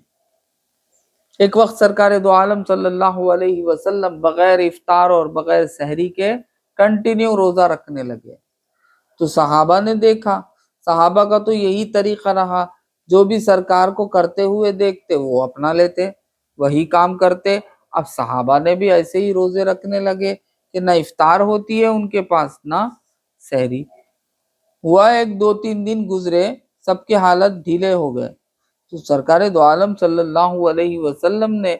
ایک وقت سرکار دو عالم صلی اللہ علیہ وسلم بغیر افطار اور بغیر سحری کے کنٹینیو روزہ رکھنے لگے، تو صحابہ نے دیکھا، صحابہ کا تو یہی طریقہ رہا، جو بھی سرکار کو کرتے ہوئے دیکھتے وہ اپنا لیتے، وہی کام کرتے۔ اب صحابہ نے بھی ایسے ہی روزے رکھنے لگے کہ نہ افطار ہوتی ہے ان کے پاس، نہ سحری۔ ہوا ایک دو تین دن گزرے، سب کے حالت ڈھیلے ہو گئے، تو سرکار دو عالم صلی اللہ علیہ وسلم نے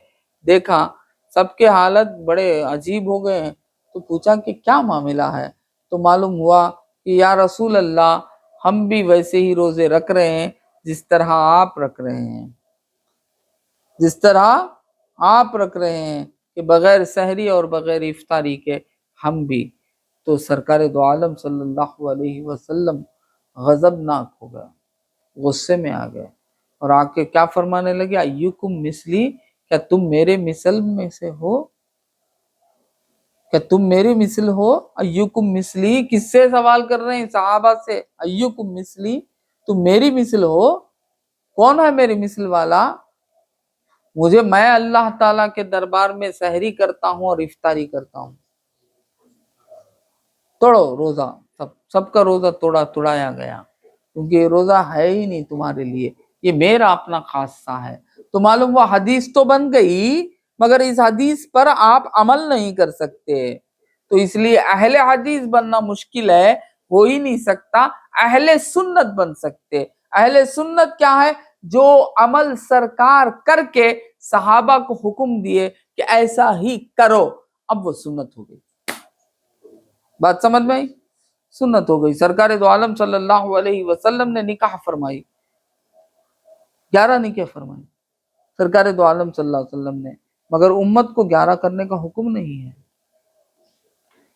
دیکھا سب کے حالت بڑے عجیب ہو گئے ہیں، تو پوچھا کہ کیا معاملہ ہے؟ تو معلوم ہوا کہ یا رسول اللہ، ہم بھی ویسے ہی روزے رکھ رہے ہیں جس طرح آپ رکھ رہے ہیں، جس طرح آپ رکھ رہے ہیں، کہ بغیر سحری اور بغیر افطاری کے ہم بھی۔ تو سرکار دو عالم صلی اللہ علیہ وسلم غضبناک ہو گیا، غصے میں آ گئے اور آ کے کیا فرمانے لگے، ایکم مثلی، کیا تم میرے مثل میں سے ہو، کیا تم میری مثل ہو؟ ایکم مثلی، کس سے سوال کر رہے ہیں؟ صحابہ سے۔ ایکم مثلی، تم میری مثل ہو؟ کون ہے میری مثل والا؟ میں اللہ تعالیٰ کے دربار میں سحری کرتا ہوں اور افطاری کرتا ہوں۔ توڑو روزہ، سب کا روزہ توڑایا گیا، کیونکہ یہ روزہ ہے ہی نہیں تمہارے لیے، یہ میرا اپنا خاصہ ہے۔ تو معلوم وہ حدیث تو بن گئی، مگر اس حدیث پر آپ عمل نہیں کر سکتے، تو اس لیے اہل حدیث بننا مشکل ہے، ہو ہی نہیں سکتا۔ اہل سنت بن سکتے۔ اہل سنت کیا ہے؟ جو عمل سرکار کر کے صحابہ کو حکم دیے کہ ایسا ہی کرو، اب وہ سنت ہو گئی۔ بات سمجھ میں آئی؟ سنت ہو گئی۔ سرکار دو عالم صلی اللہ علیہ وسلم نے نکاح فرمائی، 11 نکاح فرمائی سرکار دو عالم صلی اللہ علیہ وسلم نے، مگر امت کو 11 کرنے کا حکم نہیں ہے۔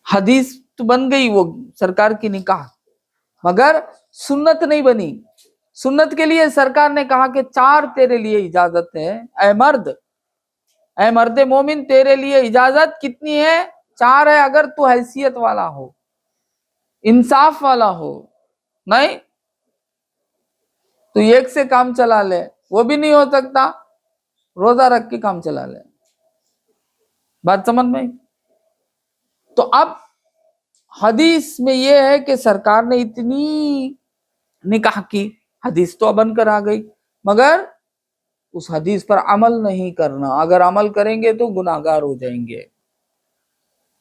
حدیث تو بن گئی وہ سرکار کی نکاح، مگر سنت نہیں بنی۔ سنت کے لیے سرکار نے کہا کہ 4 تیرے لیے اجازت ہے، اے مرد مومن، تیرے لیے اجازت کتنی ہے؟ 4 ہے۔ اگر تو حیثیت والا ہو، انصاف والا ہو، نہیں تو 1 سے کام چلا لے، وہ بھی نہیں ہو سکتا روزہ رکھ کے کام چلا لے۔ بات سمجھ میں؟ تو اب حدیث میں یہ ہے کہ سرکار نے اتنی نکاح کی، حدیث تو بن کر آ گئی، مگر اس حدیث پر عمل نہیں کرنا۔ اگر عمل کریں گے تو گناہگار ہو جائیں گے۔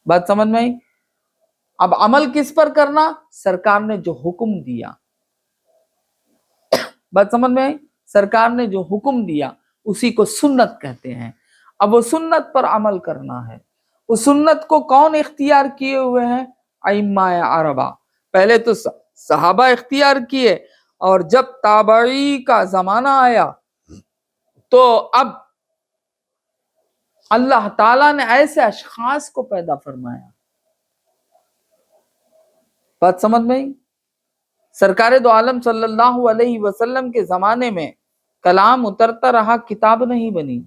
بات سمجھ میں آئی؟ اب عمل کس پر کرنا؟ سرکار نے جو حکم دیا۔ بات سمجھ میں آئی؟ سرکار نے جو حکم دیا اسی کو سنت کہتے ہیں۔ اب وہ سنت پر عمل کرنا ہے۔ اس سنت کو کون اختیار کیے ہوئے ہیں؟ ائمہ اربعہ۔ پہلے تو صحابہ اختیار کیے، اور جب تابعی کا زمانہ آیا تو اب اللہ تعالیٰ نے ایسے اشخاص کو پیدا فرمایا۔ بات سمجھ میں آئی؟ سرکار دو عالم صلی اللہ علیہ وسلم کے زمانے میں کلام اترتا رہا، کتاب نہیں بنی،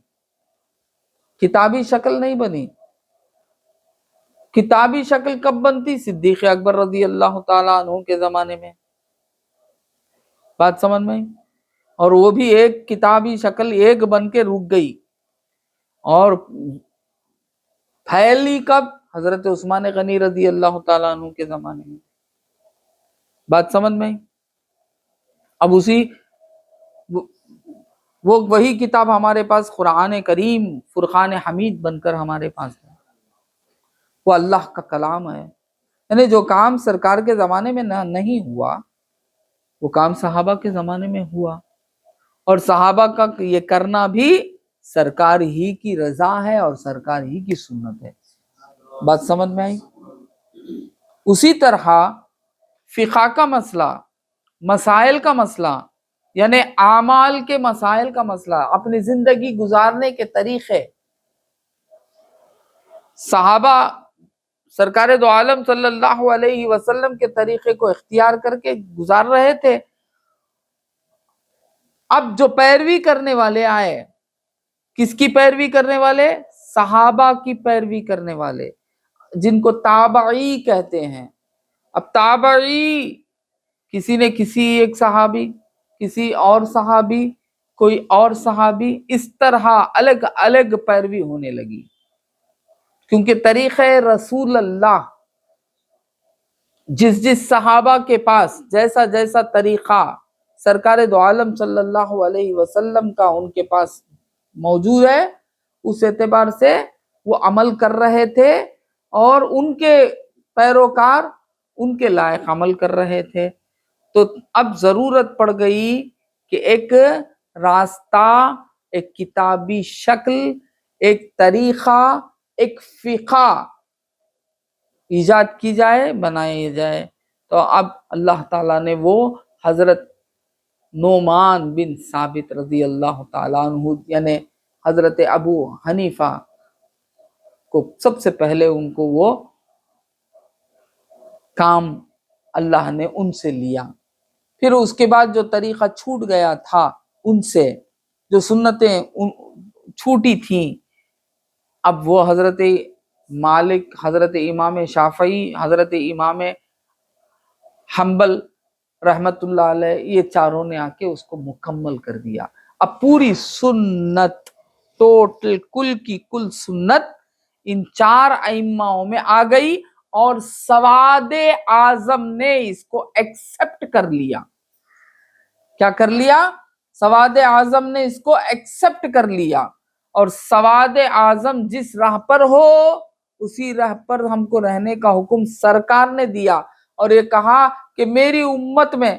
کتابی شکل نہیں بنی۔ کتابی شکل کب بنتی؟ صدیق اکبر رضی اللہ تعالیٰ عنہ کے زمانے میں۔ بات سمجھ میں آئی؟ اور وہ بھی ایک کتابی شکل ایک بن کے رک گئی، اور پھیلی کب؟ حضرت عثمان غنی رضی اللہ تعالیٰ عنہ کے زمانے میں۔ بات سمجھ میں آئی؟ اب وہی کتاب ہمارے پاس قرآن کریم فرقان حمید بن کر ہمارے پاس ہے، وہ اللہ کا کلام ہے۔ یعنی جو کام سرکار کے زمانے میں نہیں ہوا، وہ کام صحابہ کے زمانے میں ہوا، اور صحابہ کا یہ کرنا بھی سرکار ہی کی رضا ہے اور سرکار ہی کی سنت ہے۔ بات سمجھ میں آئی؟ اسی طرح فقہ کا مسئلہ، مسائل کا مسئلہ، یعنی اعمال کے مسائل کا مسئلہ، اپنی زندگی گزارنے کے طریقے، صحابہ سرکار دو عالم صلی اللہ علیہ وسلم کے طریقے کو اختیار کر کے گزار رہے تھے۔ اب جو پیروی کرنے والے آئے، کس کی پیروی کرنے والے؟ صحابہ کی پیروی کرنے والے، جن کو تابعی کہتے ہیں۔ اب تابعی، کسی نے کسی ایک صحابی، کسی اور صحابی، کوئی اور صحابی، اس طرح الگ الگ پیروی ہونے لگی، کیونکہ طریقہ رسول اللہ جس صحابہ کے پاس جیسا جیسا طریقہ سرکار دو عالم صلی اللہ علیہ وسلم کا ان کے پاس موجود ہے، اس اعتبار سے وہ عمل کر رہے تھے، اور ان کے پیروکار ان کے لائق عمل کر رہے تھے۔ تو اب ضرورت پڑ گئی کہ ایک راستہ، ایک کتابی شکل، ایک طریقہ، ایک فقہ ایجاد کی جائے، بنائی جائے۔ تو اب اللہ تعالیٰ نے وہ حضرت نعمان بن ثابت رضی اللہ تعالیٰ عنہ، یعنی حضرت ابو حنیفہ کو سب سے پہلے ان کو وہ کام اللہ نے ان سے لیا پھر اس کے بعد جو طریقہ چھوٹ گیا تھا ان سے، جو سنتیں چھوٹی تھیں، اب وہ حضرت مالک، حضرت امام شافعی، حضرت امام حنبل رحمت اللہ علیہ، یہ چاروں نے آ کے اس کو مکمل کر دیا۔ اب پوری سنت، ٹوٹل کل کی کل سنت ان چار ائمہوں میں آ گئی، اور سواد اعظم نے اس کو ایکسپٹ کر لیا۔ کیا کر لیا؟ سواد اعظم نے اس کو ایکسپٹ کر لیا، اور سواد اعظم جس راہ پر ہو اسی راہ پر ہم کو رہنے کا حکم سرکار نے دیا، اور یہ کہا کہ میری امت میں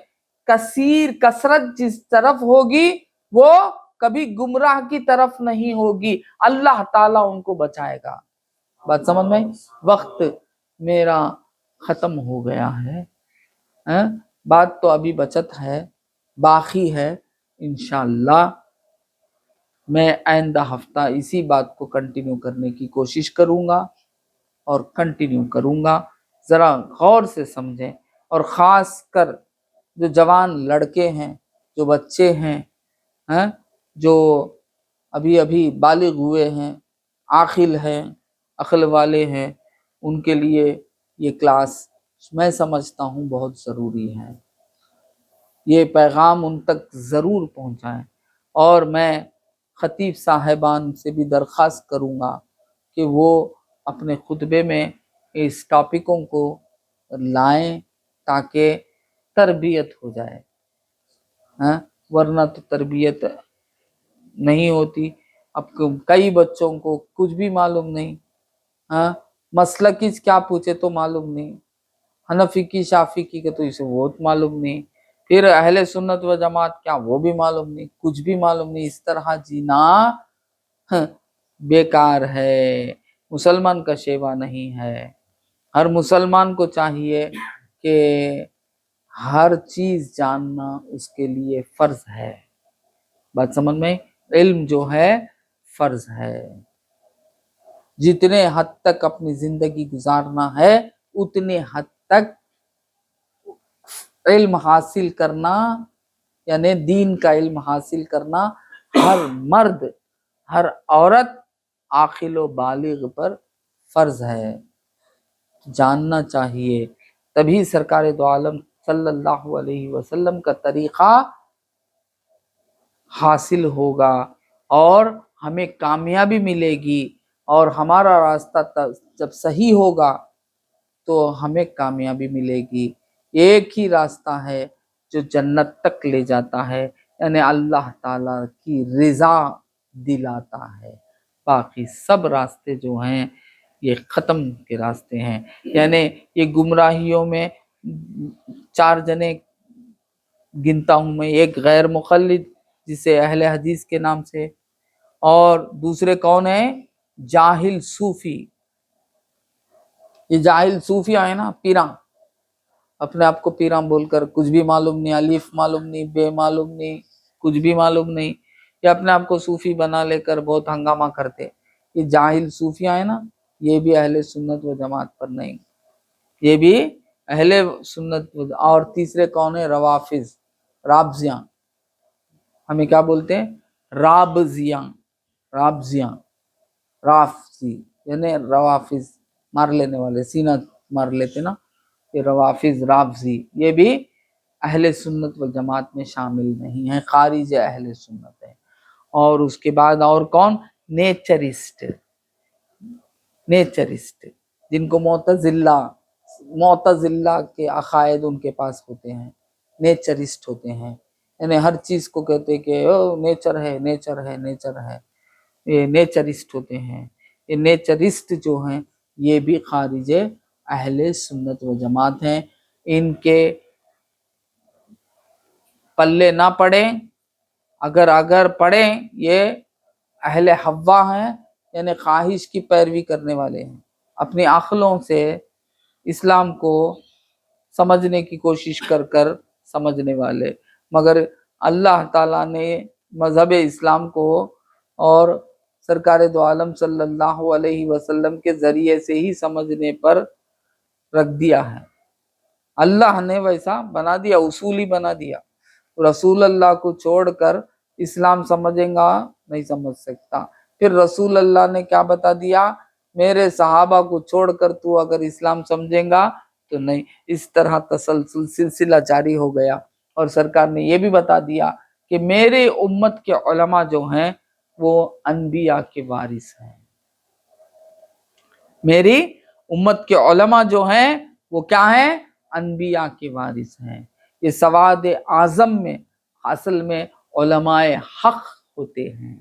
کثرت جس طرف ہوگی وہ کبھی گمراہ کی طرف نہیں ہوگی، اللہ تعالیٰ ان کو بچائے گا۔ بات سمجھ میں؟ وقت میرا ختم ہو گیا ہے، بات تو ابھی بچت ہے، باقی ہے، انشاءاللہ میں آئندہ ہفتہ اسی بات کو کنٹینیو کرنے کی کوشش کروں گا، اور کنٹینیو کروں گا۔ ذرا غور سے سمجھیں، اور خاص کر جو جوان لڑکے ہیں، جو بچے ہیں، جو ابھی بالغ ہوئے ہیں، عاقل ہیں، عقل والے ہیں، ان کے لیے یہ کلاس میں سمجھتا ہوں بہت ضروری ہے۔ یہ پیغام ان تک ضرور پہنچائیں، اور میں خطیب صاحبان سے بھی درخواست کروں گا کہ وہ اپنے خطبے میں اس ٹاپکوں کو لائیں تاکہ تربیت ہو جائے، ورنہ تو تربیت نہیں ہوتی۔ اب کئی بچوں کو کچھ بھی معلوم نہیں، مسلکی کیا پوچھے تو معلوم نہیں، حنفی کی شافی کی کہ تو اسے بہت معلوم نہیں، پھر اہل سنت و جماعت کیا وہ بھی معلوم نہیں، کچھ بھی معلوم نہیں۔ اس طرح جینا بیکار ہے، مسلمان کا شیوا نہیں ہے۔ ہر مسلمان کو چاہیے کہ ہر چیز جاننا اس کے لیے فرض ہے۔ بات سمجھ میں؟ علم جو ہے فرض ہے۔ جتنے حد تک اپنی زندگی گزارنا ہے اتنے حد تک علم حاصل کرنا، یعنی دین کا علم حاصل کرنا ہر مرد، ہر عورت، عاقل و بالغ پر فرض ہے، جاننا چاہیے۔ تبھی سرکار دو عالم صلی اللہ علیہ وسلم کا طریقہ حاصل ہوگا، اور ہمیں کامیابی ملے گی، اور ہمارا راستہ جب صحیح ہوگا تو ہمیں کامیابی ملے گی۔ ایک ہی راستہ ہے جو جنت تک لے جاتا ہے، یعنی اللہ تعالیٰ کی رضا دلاتا ہے۔ باقی سب راستے جو ہیں یہ ختم کے راستے ہیں، یعنی یہ گمراہیوں میں 4 جنے گنتا ہوں میں، ایک غیر مقلد جسے اہل حدیث کے نام سے، اور دوسرے کون ہیں؟ جاہل صوفی۔ یہ جاہل صوفی آئے نا، پیراں، اپنے آپ کو پیراں بول کر، کچھ بھی معلوم نہیں، الف معلوم نہیں، بے معلوم نہیں، کچھ بھی معلوم نہیں، یہ اپنے آپ کو صوفی بنا لے کر بہت ہنگامہ کرتے۔ یہ جاہل صوفی آئے نا، یہ بھی اہل سنت و جماعت پر نہیں، یہ بھی اہل سنت۔ اور تیسرے کون ہیں؟ روافض، رابضیاں، ہمیں کیا بولتے ہیں؟ رابضیاں، رابضیاں، رافضی یعنی روافض، مار لینے والے، سینہ مار لیتے نا، یہ روافض، رافضی، یہ بھی اہل سنت و جماعت میں شامل نہیں ہیں، خارج اہل سنت ہے۔ اور اس کے بعد اور کون؟ نیچرسٹ، نیچرسٹ جن کو معتزلہ کے عقائد ان کے پاس ہوتے ہیں، نیچرسٹ ہوتے ہیں، یعنی ہر چیز کو کہتے کہ نیچر ہے، نیچر ہے، نیچر ہے، یہ نیچرسٹ ہوتے ہیں۔ یہ نیچرسٹ جو ہیں یہ بھی خارج اہل سنت و جماعت ہیں، ان کے پلے نہ پڑیں، اگر پڑھیں یہ اہل ہوا ہیں، یعنی خواہش کی پیروی کرنے والے ہیں، اپنی عقلوں سے اسلام کو سمجھنے کی کوشش کر سمجھنے والے، مگر اللہ تعالیٰ نے مذہب اسلام کو اور سرکار دو عالم صلی اللہ علیہ وسلم کے ذریعے سے ہی سمجھنے پر رکھ دیا ہے۔ اللہ نے ویسا بنا دیا، اصول ہی بنا دیا. رسول اللہ کو چھوڑ کر اسلام سمجھیں گا نہیں سمجھ سکتا. پھر رسول اللہ نے کیا بتا دیا، میرے صحابہ کو چھوڑ کر تو اگر اسلام سمجھیں گا تو نہیں. اس طرح تسلسل سلسلہ جاری ہو گیا. اور سرکار نے یہ بھی بتا دیا کہ میرے امت کے علماء جو ہیں وہ انبیاء کے وارث ہیں. میری امت کے علماء جو ہیں وہ کیا ہیں، انبیاء کے وارث ہیں. یہ سواد اعظم میں اصل میں علماء حق ہوتے ہیں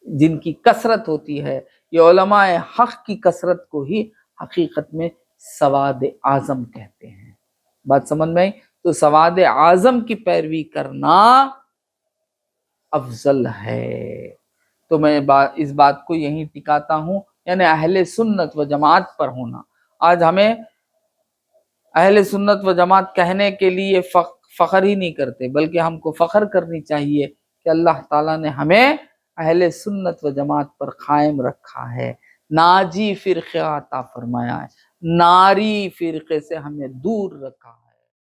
جن کی کثرت ہوتی ہے. یہ علماء حق کی کثرت کو ہی حقیقت میں سواد اعظم کہتے ہیں. بات سمجھ میں آئی؟ تو سواد اعظم کی پیروی کرنا افضل ہے. تو میں اس بات کو یہیں ٹکاتا ہوں، یعنی اہل سنت و جماعت پر ہونا. آج ہمیں اہل سنت و جماعت کہنے کے لیے فخر ہی نہیں کرتے، بلکہ ہم کو فخر کرنی چاہیے کہ اللہ تعالیٰ نے ہمیں اہل سنت و جماعت پر قائم رکھا ہے، ناجی فرقہ عطا فرمایا ہے، ناری فرقے سے ہمیں دور رکھا ہے.